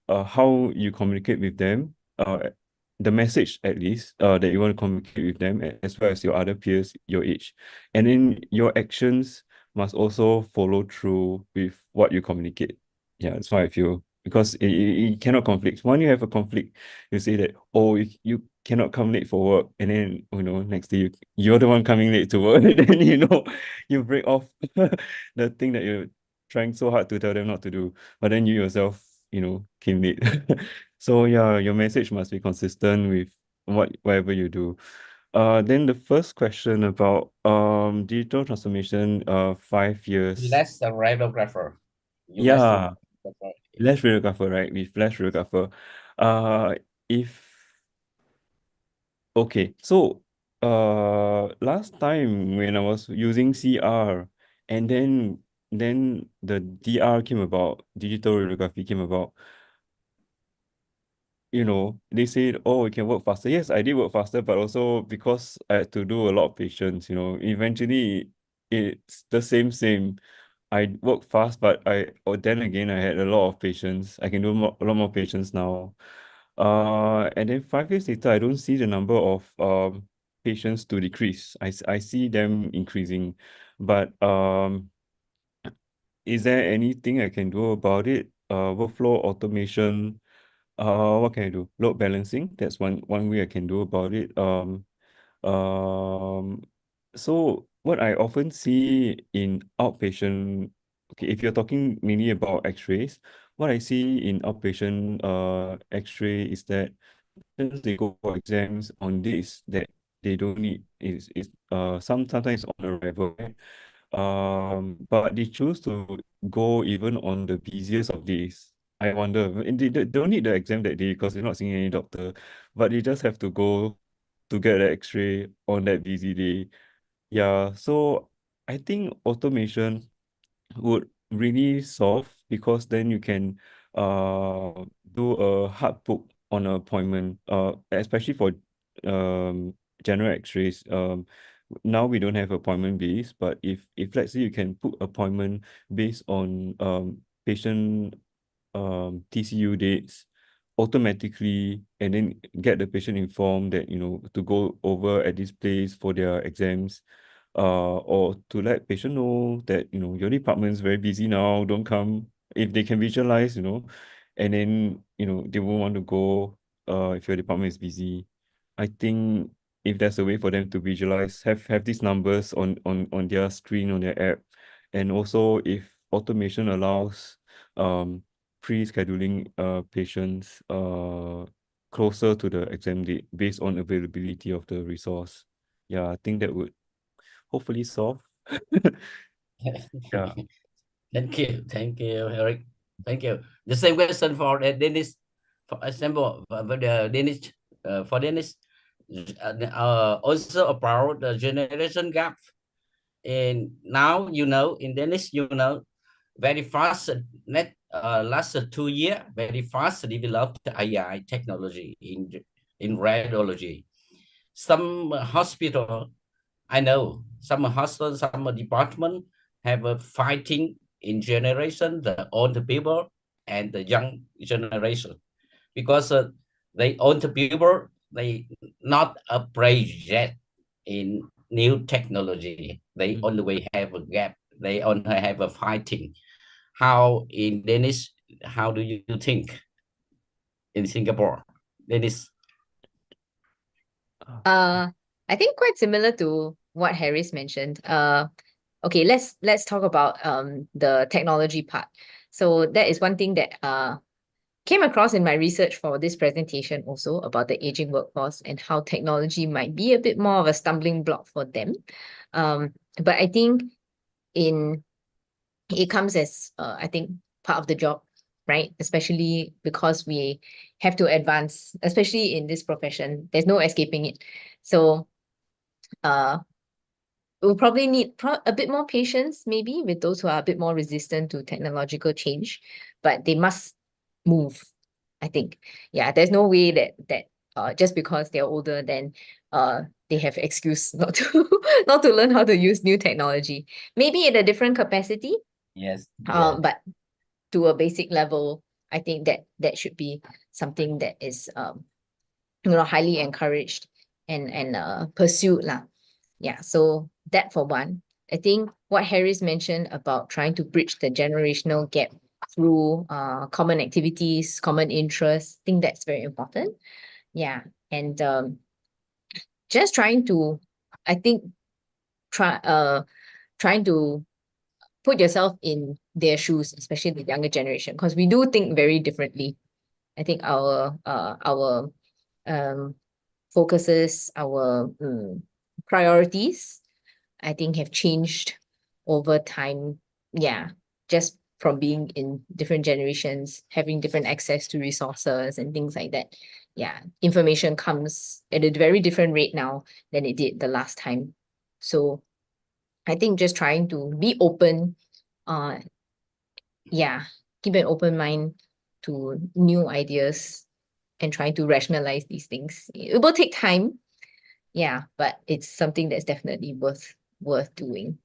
how you communicate with them, the message at least that you want to communicate with them, as well as your other peers your age. And then your actions must also follow through with what you communicate. Yeah, that's why I feel, because it cannot conflict. When you have a conflict, you say that, oh, you cannot come late for work, and then next day you're the one coming late to work, and then you break off the thing that you're trying so hard to tell them not to do, but then you yourself came late. So yeah, your message must be consistent with whatever you do. Then the first question about digital transformation, 5 years. Less a radiographer. You less Yeah, radiographer. less radiographer, right? With less radiographer. If Okay, so last time when I was using CR, and then the DR came about, digital radiography came about, they said, oh, it can work faster. Yes, I did work faster, but also because I had to do a lot of patients, eventually it's the same. I work fast, but then again, I had a lot of patients. I can do a lot more patients now. And then 5 years later, I don't see the number of patients to decrease. I see them increasing, but is there anything I can do about it? Workflow automation. What can I do? Load balancing. That's one way I can do about it. Um, so what I often see in outpatient, okay, if you're talking mainly about X-rays, what I see in outpatient X-ray is that since they go for exams on days that they don't need, is sometimes on arrival, right? But they choose to go even on the busiest of days. I wonder, and they don't need the exam that day because they're not seeing any doctor, but they just have to go to get the X-ray on that busy day. Yeah, so I think automation would really solve, because then you can do a hard book on an appointment, especially for general X-rays. Now we don't have appointment based, but if let's say you can put appointment based on patient TCU dates automatically, and then get the patient informed that to go over at this place for their exams, or to let patient know that your department is very busy now, don't come. If they can visualize, and then they won't want to go if your department is busy. I think if there's a way for them to visualize, have these numbers on their screen, on their app, and also if automation allows pre-scheduling patients closer to the exam date based on availability of the resource. Yeah, I think that would hopefully solve. Yeah. Thank you, Eric. Thank you. The same question for the Dennis. For example, for the Dennis, also about the generation gap. And now in Dennis, very fast. Last 2 years, very fast developed AI technology in radiology. Some hospital, I know, some hospital, some department have a fighting in generation, the old people and the young generation, because they old people, they not afraid yet in new technology. They only have a gap. They only have a fighting. How in Danish? How do you think in Singapore, Dennis? I think quite similar to what Harris mentioned. Okay, let's talk about the technology part. So that is one thing that came across in my research for this presentation also, about the aging workforce and how technology might be a bit more of a stumbling block for them. But I think it comes as I think part of the job, right? Especially because we have to advance, especially in this profession. There's no escaping it. So we'll probably need a bit more patience, maybe, with those who are a bit more resistant to technological change, but they must move. I think. Yeah, there's no way that just because they're older, then they have excuse not to not to learn how to use new technology. Maybe at a different capacity, Yes. but to a basic level, I think that should be something that is highly encouraged and pursued lah. Yeah, so that for one. I think what Harris mentioned about trying to bridge the generational gap through common activities, common interests, I think that's very important. Yeah, and just trying to, I think, trying to put yourself in their shoes, especially the younger generation, because we do think very differently. I think our focuses, our priorities, I think have changed over time. Yeah, just from being in different generations, having different access to resources and things like that. Yeah, information comes at a very different rate now than it did the last time. So I think just trying to be open, yeah, keep an open mind to new ideas and trying to rationalize these things. It will take time, yeah, but it's something that's definitely worth doing.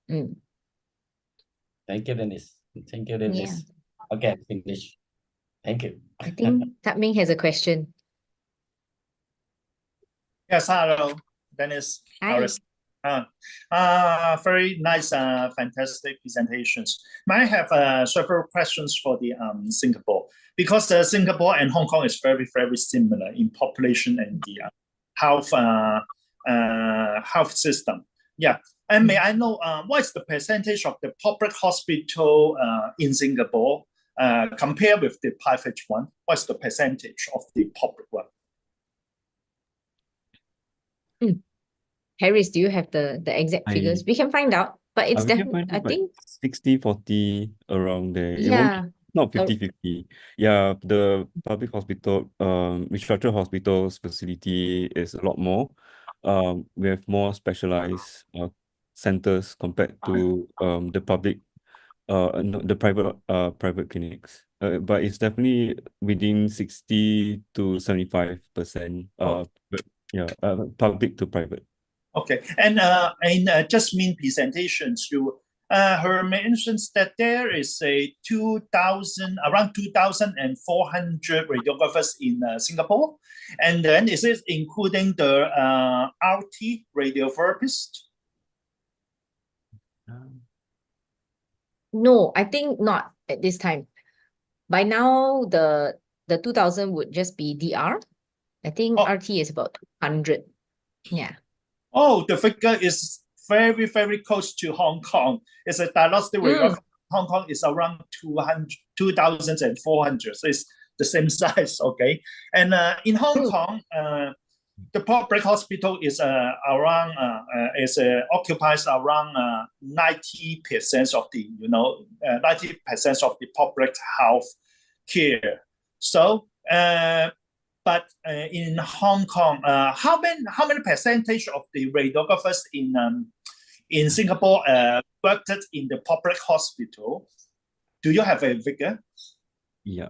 Thank you, Dennis. Thank you, Yeah. Dennis. Okay, finish. Thank you. I think Tat Ming has a question. Yes, hello, Dennis. Hi. Harris. Very nice, fantastic presentations. I have several questions for the Singapore, because Singapore and Hong Kong is very, very similar in population and the health system. Yeah, and may I know what is the percentage of the public hospital in Singapore compared with the private one? What's the percentage of the public one? Harris, do you have the exact figures? We can find out, but it's definitely, I think 60-40 around there. It Yeah. won't, not 50-50. Yeah, the public hospital, restructured hospitals facility is a lot more. We have more specialized centers compared to the public, no, the private clinics. But it's definitely within 60 to 75%. Public to private. Okay, and in just mean presentations, you her mentions that there is a around 2,400 radiographers in Singapore, and then is it including the RT radiotherapist? No, I think not at this time. By now, the 2,000 would just be DR. I think RT is about 200. Yeah. Oh, the figure is very, very close to Hong Kong. It's a diagnostic radiographer. Hong Kong is around 2,400. So it's the same size, okay? And in Hong Kong, the public hospital is around occupies around 90% of the 90% of the public health care. So but in Hong Kong, how many percentage of the radiographers in Singapore worked in the public hospital? Do you have a figure? Yeah.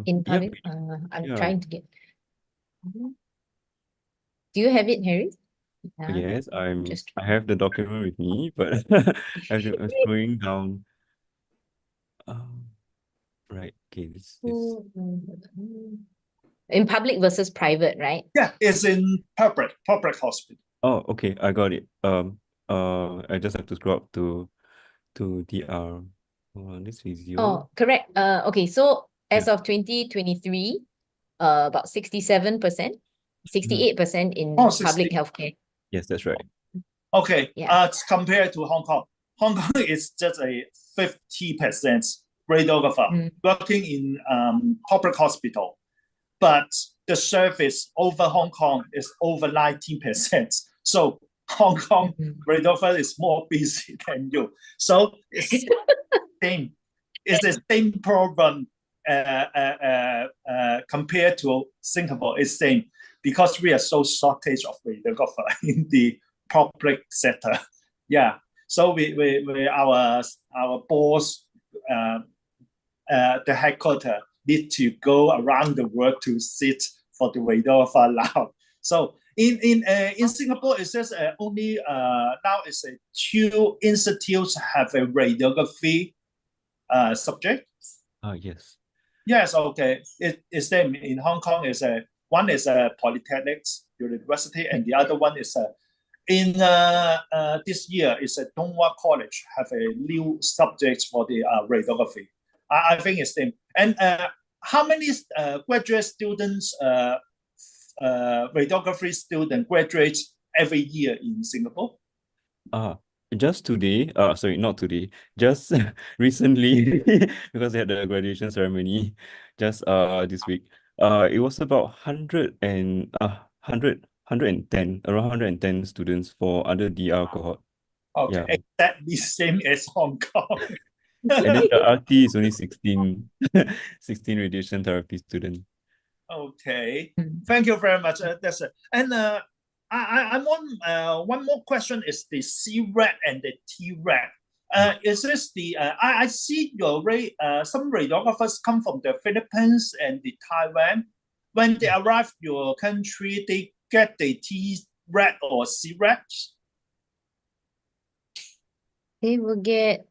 In public, I'm trying to get. Do you have it, Harry? Yes, I have the document with me, but I'm scrolling down. Right. Okay. This. In public versus private, right? Yeah, it's in public hospital. Oh, okay, I got it. I just have to scroll up to DR. This video. Oh, correct. Okay, so as of 2023, about 67%, 68% in public healthcare. Yes, that's right. Okay. Compared to Hong Kong, Hong Kong is just a 50% radiographer working in public hospital. But the service over Hong Kong is over 19%. So Hong Kong radiographer is more busy than you. So it's same. It's the same problem compared to Singapore. It's same because we are so shortage of radiographer in the public sector. Yeah. So we our boss, the headquarters, need to go around the world to sit for the radiographer now. So in Singapore, it says only now it's 2 institutes have a radiography subject. Yes. Yes, okay. It's same in Hong Kong. Is one is a Polytechnics University, and the other one is in this year is a Dongwa College have a new subject for the radiography. I think it's same. And how many graduate students, radiography student graduates every year in Singapore? Just today, sorry, not today, just recently, because they had the graduation ceremony just this week. It was about 110, around 110 students for under DR cohort. Okay, Yeah. exactly same as Hong Kong. And then the RT is only 16, 16 radiation therapy students. Okay, thank you very much. That's it. And I'm on one more question is the CRAD and the TRAD. Is this the I see your some radiographers come from the Philippines and the Taiwan. When they arrive your country, they get the TRAD or CRAD? They will get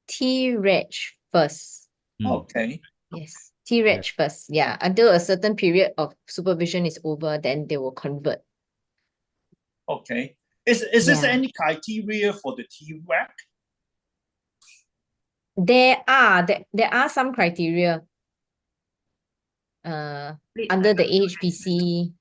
T-Reg first. Okay. Yes, T-Reg first. Yeah, until a certain period of supervision is over, then they will convert. Okay. Is there any criteria for the TRAD? There are some criteria under the AHPC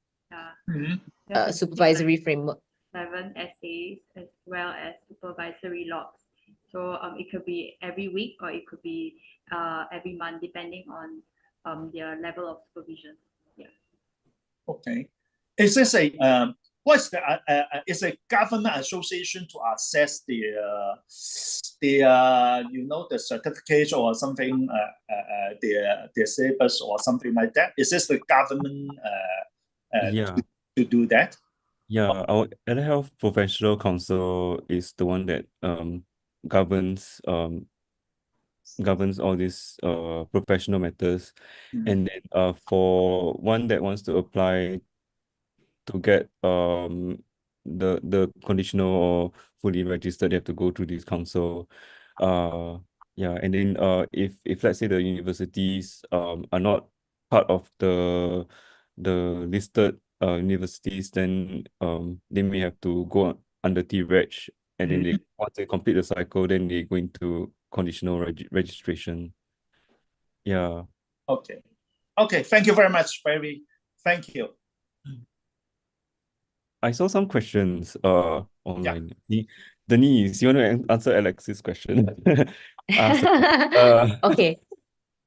supervisory framework. 7 essays as well as supervisory logs. So it could be every week or it could be every month, depending on their level of supervision. Yeah. Okay. Is this a what's the is a government association to assess the you know, the certificate or something the syllabus or something like that? Is this the government to do that? Yeah, our Allied Health Professional Council is the one that governs all these professional matters. And then for one that wants to apply to get the conditional or fully registered, they have to go through this council. Yeah, and then if let's say the universities are not part of the listed universities, then they may have to go under T-Reg, and then they once they complete the cycle, then they go into conditional registration. Yeah. Okay. Okay, thank you very much. Thank you. I saw some questions online. Denise, you want to answer Alex's question? Okay.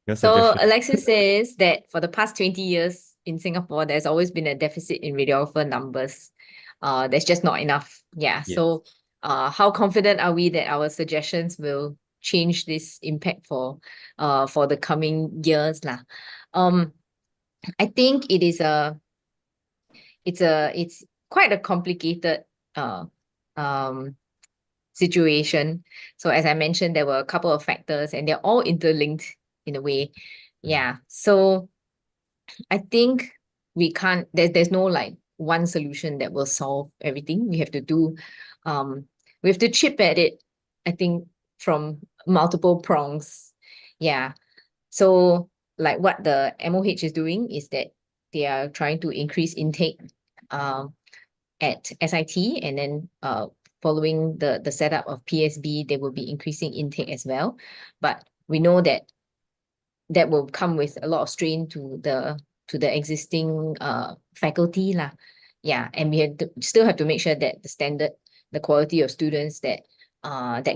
Your So suggestion. Alexis says that for the past 20 years in Singapore, there's always been a deficit in radiographer numbers. There's just not enough. Yeah. Yes. So how confident are we that our suggestions will change this impact for the coming years lah? I think it's quite a complicated situation. So as I mentioned, there were a couple of factors and they're all interlinked in a way. Yeah. So I think there's no like one solution that will solve everything. We have to chip at it, I think, from multiple prongs. Yeah. So like what the MOH is doing is that they are trying to increase intake at SIT, and then following the setup of PSB, they will be increasing intake as well. But we know that will come with a lot of strain to the existing faculty lah. Yeah, and we still have to make sure that the quality of students that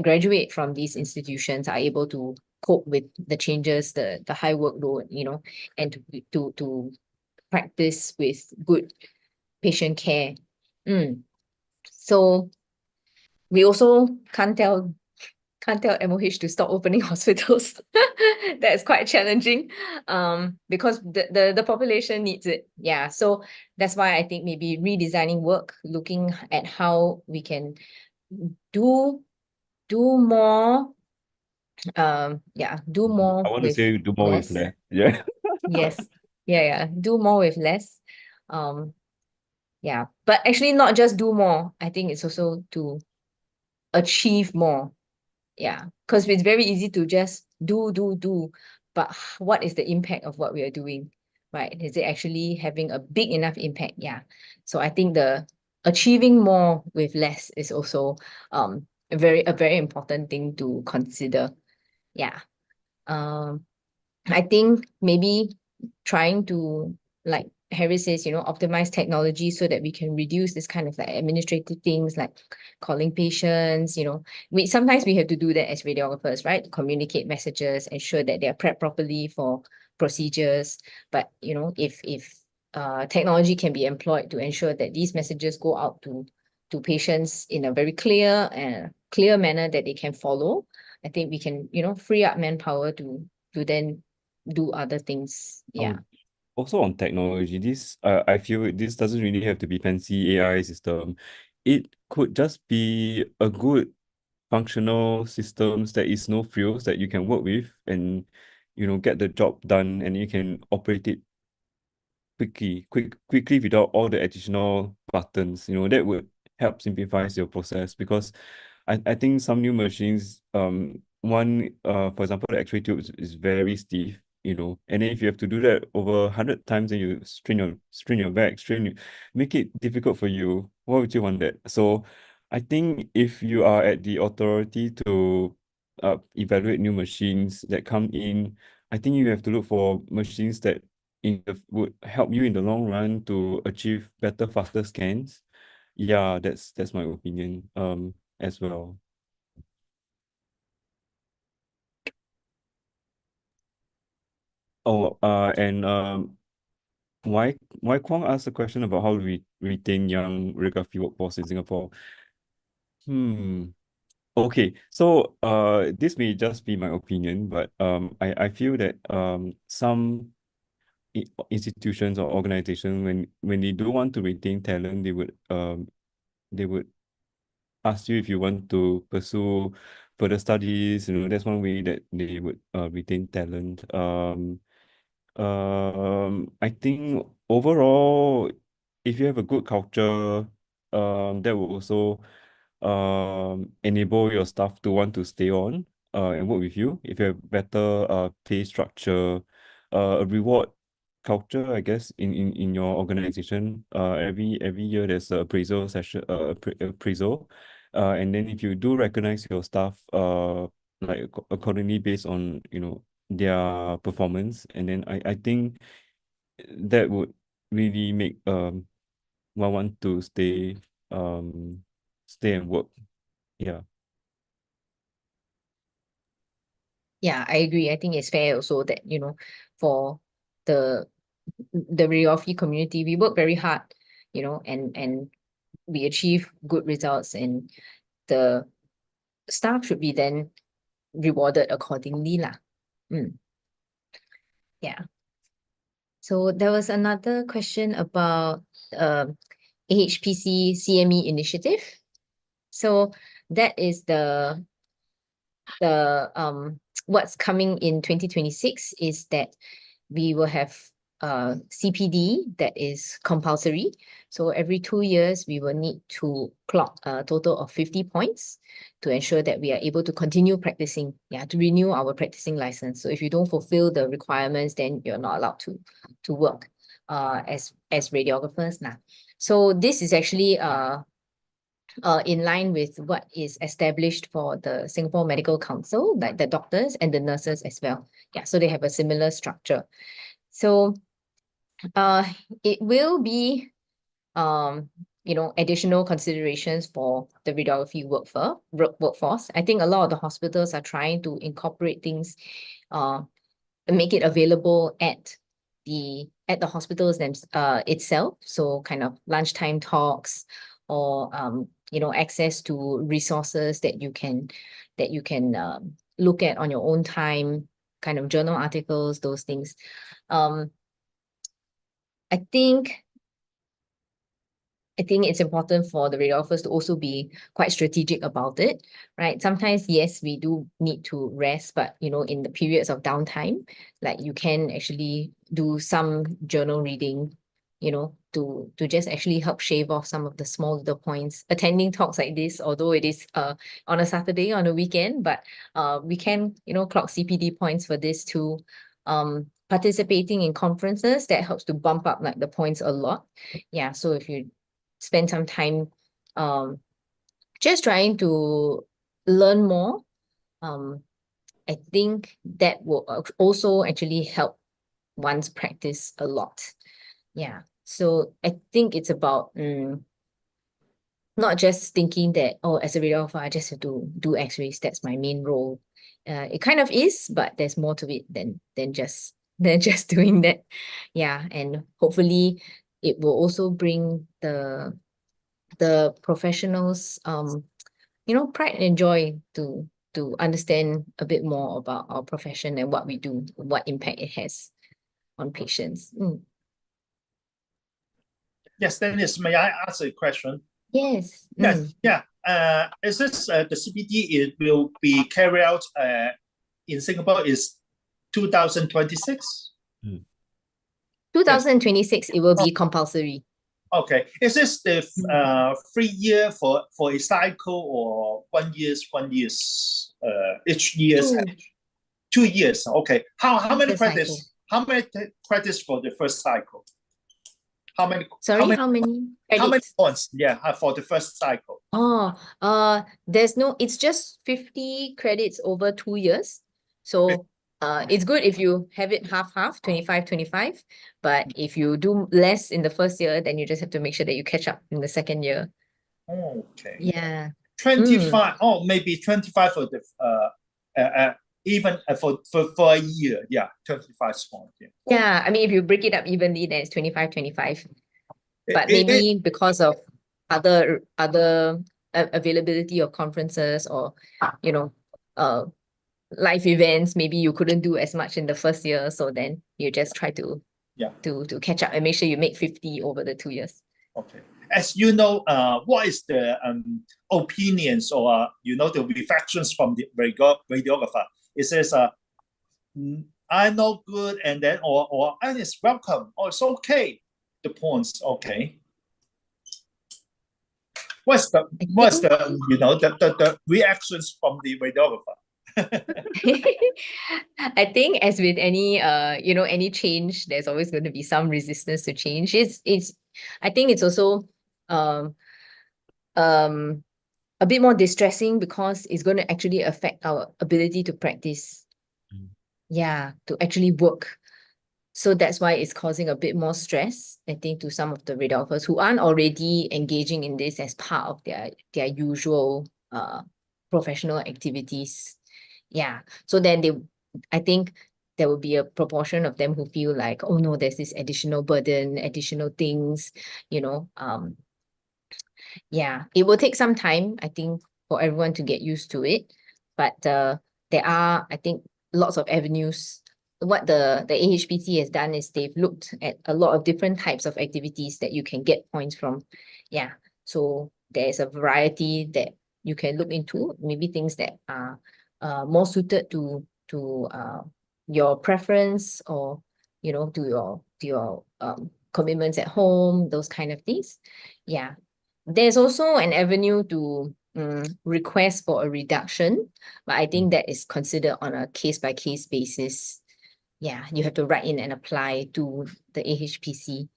graduate from these institutions are able to cope with the changes, the high workload, you know, and to practice with good patient care. So we also can't tell MOH to stop opening hospitals. That is quite challenging because the population needs it. Yeah, so that's why I think maybe redesigning work, looking at how we can do more yeah, do more I want to with say do more with less. less. Yeah. Yes. Yeah. Do more with less. Yeah. But actually not just do more. I think it's also to achieve more. Yeah. Because it's very easy to just do. But what is the impact of what we are doing? Right? Is it actually having a big enough impact? Yeah. So I think the achieving more with less is also a very important thing to consider. Yeah. I think maybe trying to, like Harry says, optimize technology so that we can reduce this kind of like administrative things like calling patients, sometimes we have to do that as radiographers, right? Communicate messages, ensure that they are prepped properly for procedures. But if technology can be employed to ensure that these messages go out to patients in a very clear manner that they can follow, I think we can, free up manpower to then do other things. Yeah. Also on technology, I feel this doesn't really have to be fancy AI system. It could just be a good functional systems that is no frills that you can work with and get the job done, and you can operate it quickly without all the additional buttons. That would help simplify your process, because I think some new machines, one for example, the X-ray tube is very stiff, and then if you have to do that over 100 times, then you strain your back, make it difficult for you. Why would you want that? So I think if you are at the authority to evaluate new machines that come in, I think you have to look for machines that would help you in the long run to achieve better, faster scans. Yeah, that's my opinion as well. Oh, and why Kwong asked a question about how do we retain young radiography workforce in Singapore. Okay, so this may just be my opinion, but I feel that some institutions or organizations, when they do want to retain talent, they would ask you if you want to pursue further studies. That's one way that they would retain talent. I think overall, if you have a good culture, that will also enable your staff to want to stay on and work with you. If you have better pay structure, a reward culture, I guess, in your organization. Every year there's a appraisal session, appraisal, and then if you do recognize your staff, like accordingly based on their performance, and then I think that would really make one want to stay and work. Yeah. Yeah, I agree. I think it's fair also that, for the radiography community, we work very hard, and we achieve good results, and the staff should be then rewarded accordingly lah. Yeah. So there was another question about AHPC CME initiative. So that is the what's coming in 2026 is that we will have CPD that is compulsory. So every 2 years, we will need to clock a total of 50 points to ensure that we are able to continue practicing, to renew our practicing license. So if you don't fulfill the requirements, then you're not allowed to work as radiographers now. So this is actually in line with what is established for the Singapore Medical Council, like the doctors and the nurses as well. Yeah, so they have a similar structure. So it will be additional considerations for the radiography workforce. I think a lot of the hospitals are trying to incorporate things, make it available at the hospitals itself. So kind of lunchtime talks, or access to resources that you can look at on your own time, kind of journal articles, those things. I think I think it's important for the radiographers to also be quite strategic about it, right? Sometimes, yes, we do need to rest, but in the periods of downtime, like you can actually do some journal reading, to just actually help shave off some of the small little points. Attending talks like this, although it is on a Saturday, on a weekend, but we can, clock CPD points for this too. Participating in conferences, that helps to bump up like the points a lot. Yeah, so if you spend some time just trying to learn more, I think that will also actually help one's practice a lot. Yeah, so I think it's about not just thinking that, oh, as a radiographer, I just have to do x-rays, that's my main role. It kind of is, but there's more to it than just doing that. Yeah, and hopefully it will also bring the professionals pride and joy to understand a bit more about our profession and what we do, what impact it has on patients. Yes, Dennis, may I ask a question? Yes. Yes, yeah. Is this the CPD? It will be carried out in Singapore is 2026? 2026, it will be compulsory. Okay. Is this the 3 year for a cycle or 1 years, each year's 2 years? Okay. How many credits? Cycle. How many credits for the first cycle? How many? Sorry, how many credits? How many points? Yeah, for the first cycle. There's no, it's just 50 credits over 2 years. So it's good if you have it half, 25. But if you do less in the first year, then you just have to make sure that you catch up in the second year. Okay. Yeah. 25. Oh, maybe 25 for the even for a year. Yeah, 25 points. Yeah. Yeah, I mean, if you break it up evenly, then it's 25. But It- maybe because of other availability of conferences or life events, maybe you couldn't do as much in the first year, so then you just try to catch up and make sure you make 50 over the 2 years. Okay. As you know, what is the opinions or the reflections from the radiographer? It says, I know good, and then or and it's welcome, or it's okay. The points, okay. What's the the reactions from the radiographer? I think as with any any change, there's always going to be some resistance to change. I think it's also a bit more distressing because it's going to actually affect our ability to practice. Yeah, to actually work. So that's why it's causing a bit more stress, I think, to some of the radiographers who aren't already engaging in this as part of their usual professional activities. Yeah. So then I think there will be a proportion of them who feel like, oh no, there's this additional burden, additional things, yeah, it will take some time, I think, for everyone to get used to it. But there are, I think, lots of avenues. What the AHPC has done is they've looked at a lot of different types of activities that you can get points from. Yeah, so there's a variety that you can look into, maybe things that are more suited to your preference or to your commitments at home, those kind of things. Yeah. There's also an avenue to request for a reduction, but I think that is considered on a case-by-case basis. Yeah, you have to write in and apply to the AHPC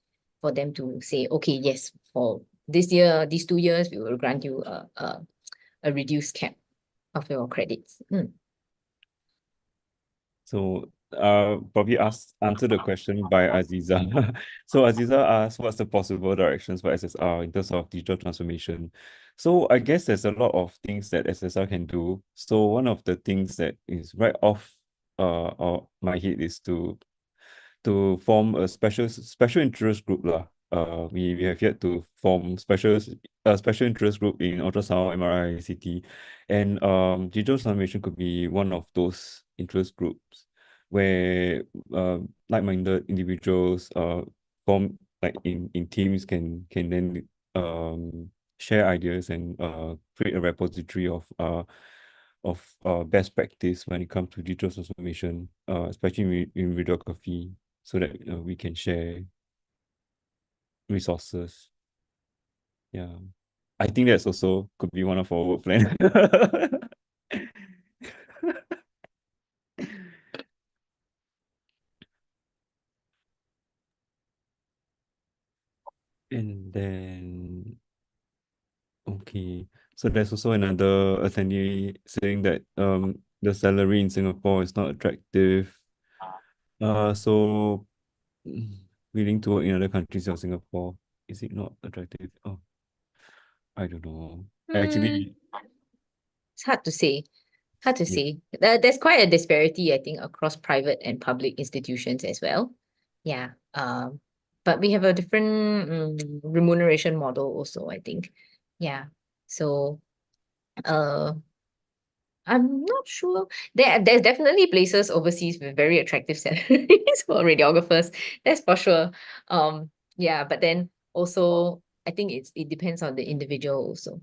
for them to say, okay, yes, for this year, these 2 years, we will grant you a reduced cap of your credits. So probably answer the question by Aziza. So Aziza asked, what's the possible directions for SSR in terms of digital transformation? So I guess there's a lot of things that SSR can do. So one of the things that is right off my head is to form a special interest group lah. We have yet to form special interest group in ultrasound, MRI, CT, and digital transformation could be one of those interest groups where like-minded individuals form like in teams can then share ideas and create a repository of best practice when it comes to digital transformation, especially in radiography, so that we can share resources. Yeah, I think that's also could be one of our work plan. And then, okay, so there's also another attendee saying that the salary in Singapore is not attractive. So willing to work in other countries or Singapore, is it not attractive? Oh, I don't know. Actually, It's hard to say. Hard to yeah. say. There's quite a disparity, I think, across private and public institutions as well. Yeah. But we have a different remuneration model also, I think. Yeah. So, I'm not sure. There's definitely places overseas with very attractive salaries for radiographers. That's for sure. Yeah, but then also I think it depends on the individual also.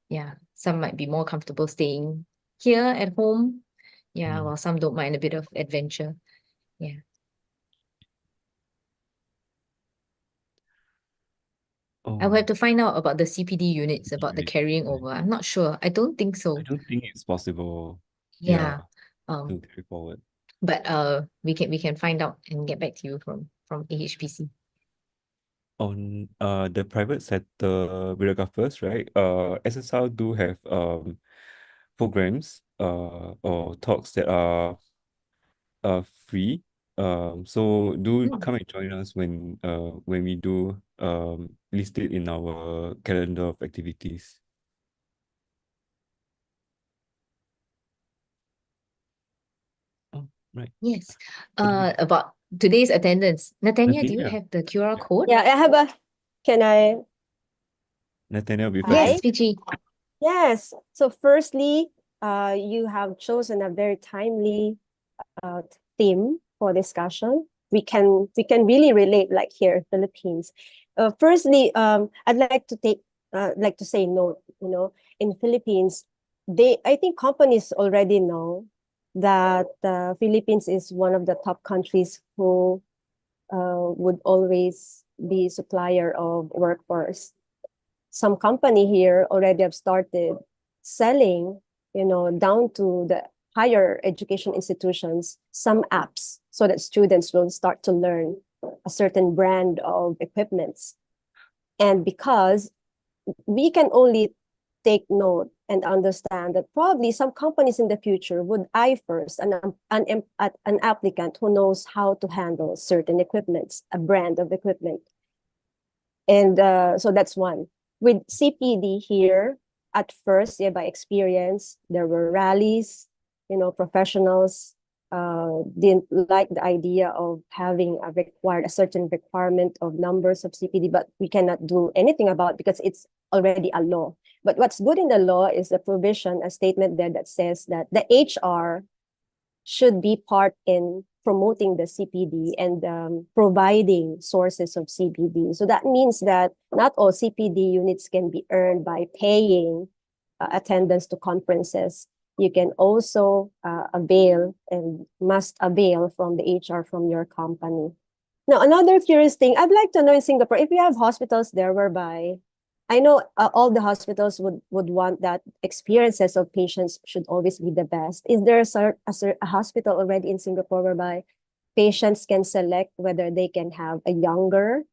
Yeah. Some might be more comfortable staying here at home. Yeah, while some don't mind a bit of adventure. Yeah. I will have to find out about the CPD units, about the carrying over. I'm not sure. I don't think so. I don't think it's possible. Yeah. To carry forward. But we can find out and get back to you from AHPC. On the private sector radiographers, right? SSR do have programs or talks that are free. So do come and join us when we do list it in our calendar of activities. Oh, right. Yes. About today's attendance. Nathania, do you Nathania. have the QR code? Yeah, I have a, can I? Nathania will be Hi. Yes, Fiji. Yes. So firstly, you have chosen a very timely theme for discussion. We can really relate, like here, Philippines. Firstly, I'd like to say note, in Philippines, I think companies already know that Philippines is one of the top countries who would always be supplier of workforce. Some company here already have started selling, down to the higher education institutions, some apps so that students will start to learn a certain brand of equipments. And because we can only take note and understand that probably some companies in the future would eye first an applicant who knows how to handle certain equipments, a brand of equipment. And so that's one. With CPD here, at first, by experience, there were rallies, professionals didn't like the idea of having a certain requirement of numbers of CPD, but we cannot do anything about it because it's already a law. But what's good in the law is the provision, a statement there that says that the HR should be part in promoting the CPD and providing sources of CPD. So that means that not all CPD units can be earned by paying attendance to conferences. You can also avail and must avail from the HR from your company. Now, another curious thing, I'd like to know in Singapore, if you have hospitals there whereby, I know all the hospitals would want that experiences of patients should always be the best. Is there a hospital already in Singapore whereby patients can select whether they can have a younger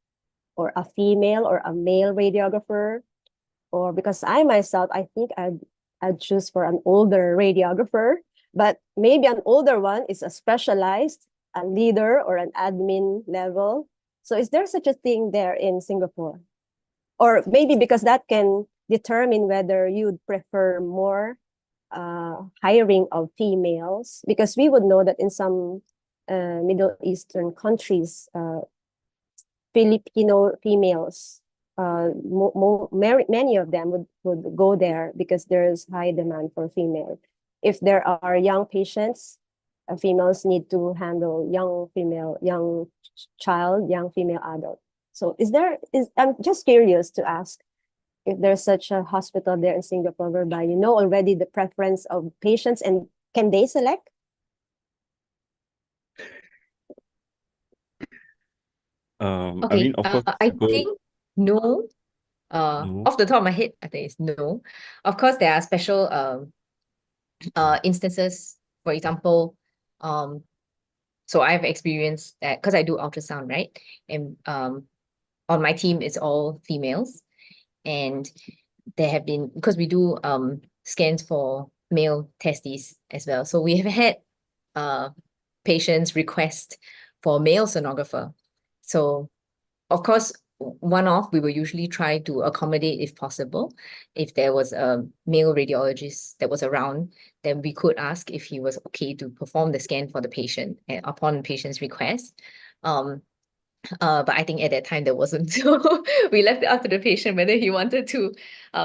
or a female or a male radiographer? Or because I myself, I think I'd choose for an older radiographer, but maybe an older one is a specialized, a leader or an admin level. So is there such a thing there in Singapore? Or maybe because that can determine whether you'd prefer more hiring of females, because we would know that in some Middle Eastern countries, Filipino females, many of them would go there because there's high demand for female. If there are young patients, females need to handle young female adult. So I'm just curious to ask, if there's such a hospital there in Singapore whereby you know already the preference of patients and can they select? I Okay, mean, of course, I go. think no. No. Off the top of my head, I think it's no. Of course, there are special instances. For example, so I've experienced that because I do ultrasound, right? And on my team, it's all females, and there have been, because we do scans for male testes as well. So we have had patients request for male sonographer. So of course, one-off, we will usually try to accommodate if possible. If there was a male radiologist that was around, then we could ask if he was okay to perform the scan for the patient upon patient's request. But I think at that time there wasn't. So we left it up to the patient whether he wanted to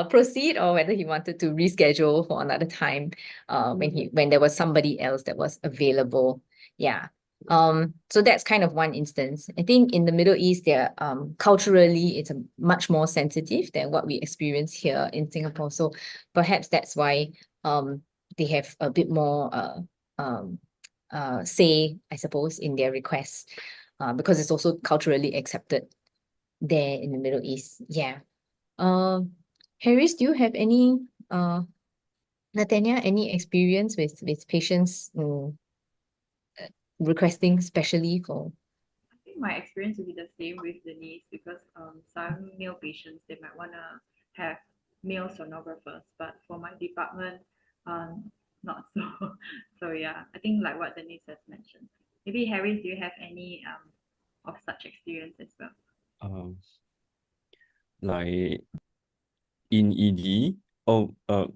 proceed or whether he wanted to reschedule for another time when there was somebody else that was available. Yeah. So that's kind of one instance. I think in the Middle East, they're culturally it's a much more sensitive than what we experience here in Singapore. So perhaps that's why they have a bit more say, I suppose, in their requests. Because it's also culturally accepted there in the Middle East. Yeah. Harris, do you have any Nathania, any experience with patients requesting specially for? I think my experience will be the same with Denise because some male patients they might want to have male sonographers, but for my department, not so. So yeah, I think like what Denise has mentioned. Maybe Harris, do you have any of such experience as well? Like in ED,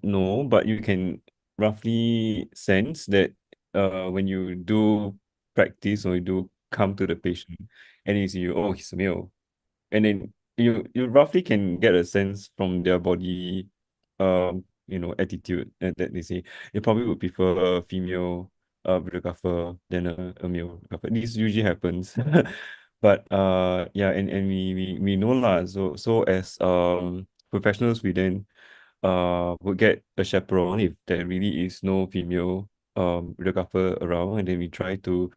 no, but you can roughly sense that when you do practice or you do come to the patient and you see, oh, he's a male, and then you roughly can get a sense from their body attitude, and that they say they probably would prefer a female videographer than a male videographer. This usually happens. But yeah, and we know lah. So as professionals, we then would get a chaperone if there really is no female videographer around, and then we try to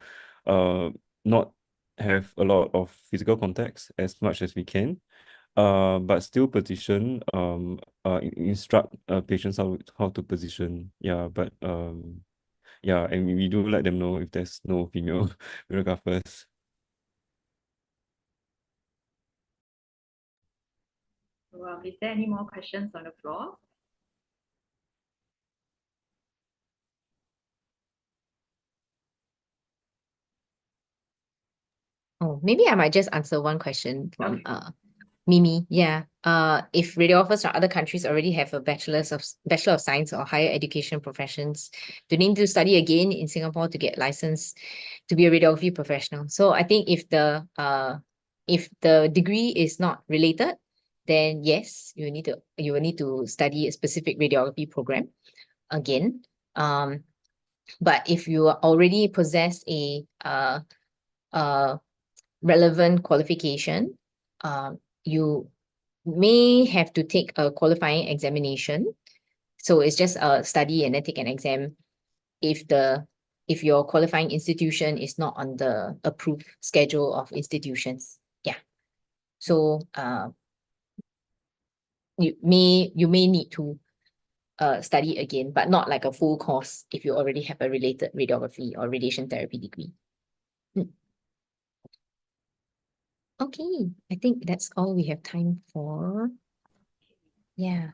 not have a lot of physical contacts as much as we can, but still position instruct patients how to position. Yeah, but yeah, and we do let them know if there's no female videographers. Well, is there any more questions on the floor? Oh, maybe I might just answer one question from Okay. Mimi. Yeah. If radiographers from other countries already have a Bachelor of Science or higher education professions, do they need to study again in Singapore to get licensed to be a radiography professional? So I think if the degree is not related, then yes, you will need to study a specific radiography program again. But if you already possess a relevant qualification, you may have to take a qualifying examination. So it's just a study and then take an exam if your qualifying institution is not on the approved schedule of institutions. Yeah. So you may need to study again, but not like a full course if you already have a related radiography or radiation therapy degree. Okay, I think that's all we have time for. Yeah.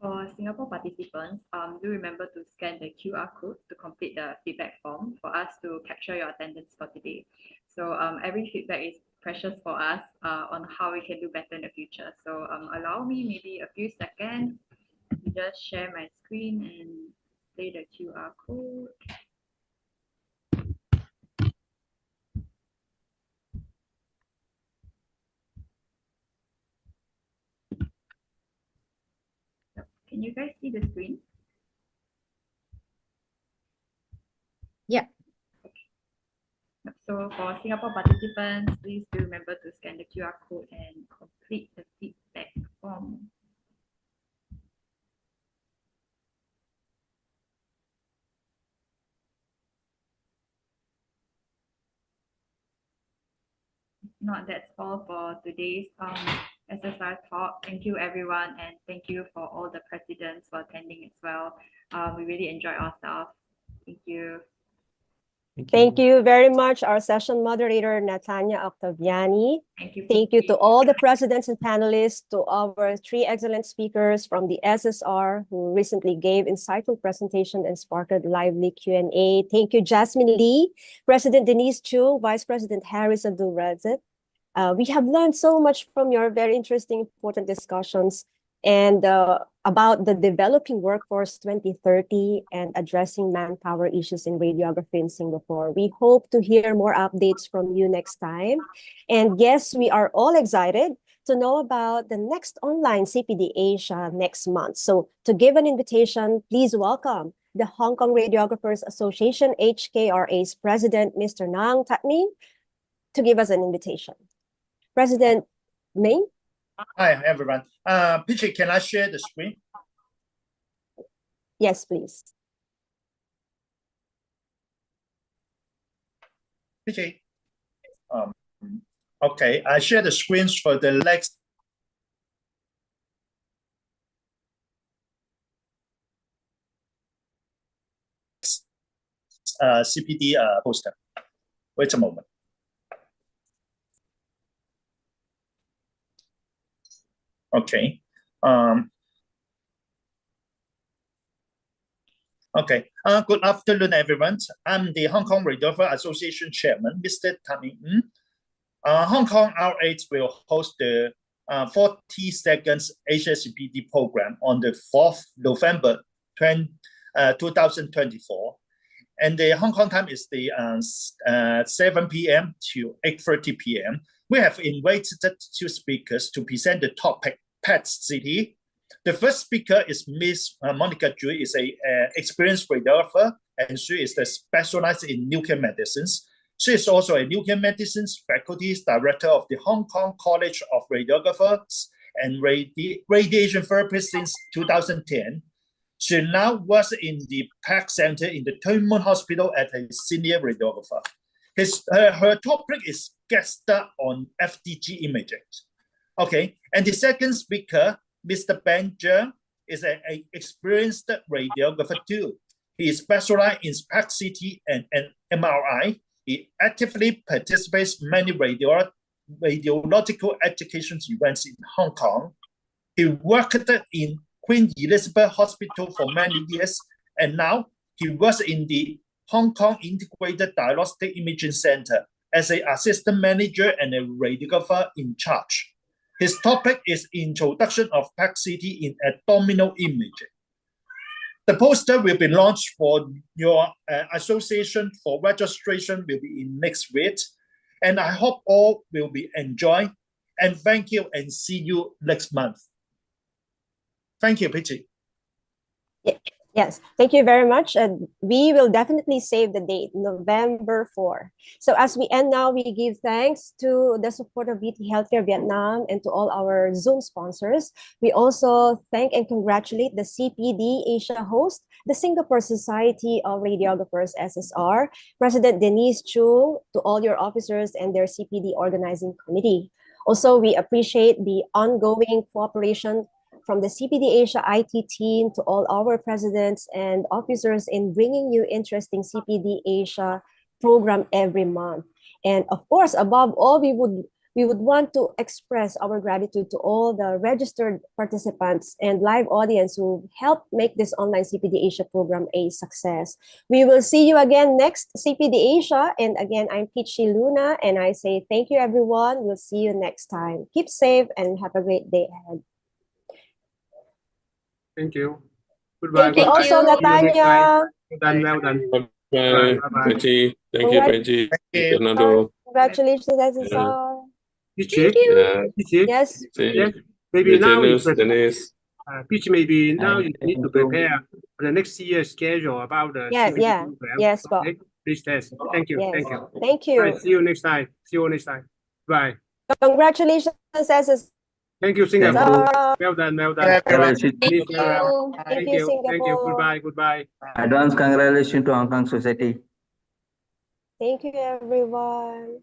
For Singapore participants, do remember to scan the QR code to complete the feedback form for us to capture your attendance for today. So every feedback is precious for us on how we can do better in the future. So allow me maybe a few seconds to just share my screen and play the QR code. Can you guys see the screen? Yeah. So for Singapore participants, please do remember to scan the QR code and complete the feedback form. Not that's all for today's SSR talk. Thank you everyone, and thank you for all the presidents for attending as well. We really enjoyed ourselves. Thank you. Thank you very much, our session moderator, Natanya Octaviani. Thank you. Thank you to all the presidents and panelists, to our 3 excellent speakers from the SSR who recently gave insightful presentation and sparked lively Q&A. Thank you, Jasmine Lee, President Denise Chu, Vice President Harris Abdul Razak. We have learned so much from your very interesting, important discussions and about the developing workforce 2030 and addressing manpower issues in radiography in Singapore. We hope to hear more updates from you next time. And yes, we are all excited to know about the next online CPD Asia next month. So to give an invitation, please welcome the Hong Kong Radiographers Association, HKRA's President, Mr. Nang Tat Ming, to give us an invitation. President Ming? Hi, everyone. Peachy, can I share the screen? Yes, please. Peachy. Okay, I share the screens for the next CPD poster. Wait a moment. Okay. Okay. Good afternoon, everyone. I'm the Hong Kong Radiographer Association Chairman, Mr. Tammy. Hong Kong RH will host the 42nd Asia CPD program on the 4th November 2024. And the Hong Kong time is the 7 p.m. to 8:30 p.m. We have invited 2 speakers to present the topic PET CT. The first speaker is Miss Monica Zhu, is an experienced radiographer, and she is specialized in nuclear medicines. She is also a nuclear medicine faculty director of the Hong Kong College of Radiographers and Radiation Therapists since 2010. She now works in the PAC Center in the Tuen Mun Hospital as a senior radiographer. Her topic is guest on FDG imaging. Okay, and the second speaker, Mr. Ben Zheng, is an experienced radiographer too. He is specialized in PAC CT and MRI. He actively participates in many radiological education events in Hong Kong. He worked in Queen Elizabeth Hospital for many years, and now he works in the Hong Kong Integrated Diagnostic Imaging Center as an assistant manager and a radiographer in charge. His topic is introduction of PAC CT in abdominal imaging. The poster will be launched for your association for registration will be in next week. And I hope all will be enjoy. And thank you and see you next month. Thank you, Peachy. Yes, thank you very much. And we will definitely save the date, November 4. So as we end now, we give thanks to the support of VT Healthcare Vietnam and to all our Zoom sponsors. We also thank and congratulate the CPD Asia host, the Singapore Society of Radiographers, SSR, President Denise Chu, to all your officers and their CPD organizing committee. Also, we appreciate the ongoing cooperation from the CPD Asia IT team to all our presidents and officers in bringing you interesting CPD Asia program every month. And of course, above all, we would want to express our gratitude to all the registered participants and live audience who helped make this online CPD Asia program a success. We will see you again next CPD Asia. And again, I'm Peachy Luna, and I say thank you, everyone. We'll see you next time. Keep safe and have a great day ahead. Thank you. Goodbye. Thank you also, Natanya. Well done, well done. Bye, Bye-bye. Peachy. Thank you, Peachy. Thank you. Fernando. Congratulations, SSR. Peachy? Yeah. Peachy? Yes. Yes. Maybe now Dennis. Peachy, maybe now you need to prepare for the next year's schedule about the Yeah, CPD yeah. program. Yes, Bob. Okay? Please test. Thank you. Yes. Thank you. Thank you. Bye. See you next time. See you next time. Bye. Congratulations, SSR. Thank you, Singapore. Well done, well done. Congratulations. Finish very well. Thank Thank you, you. Thank you. Singapore. Goodbye. Goodbye. Advance congratulations to Hong Kong Society. Thank you, everyone.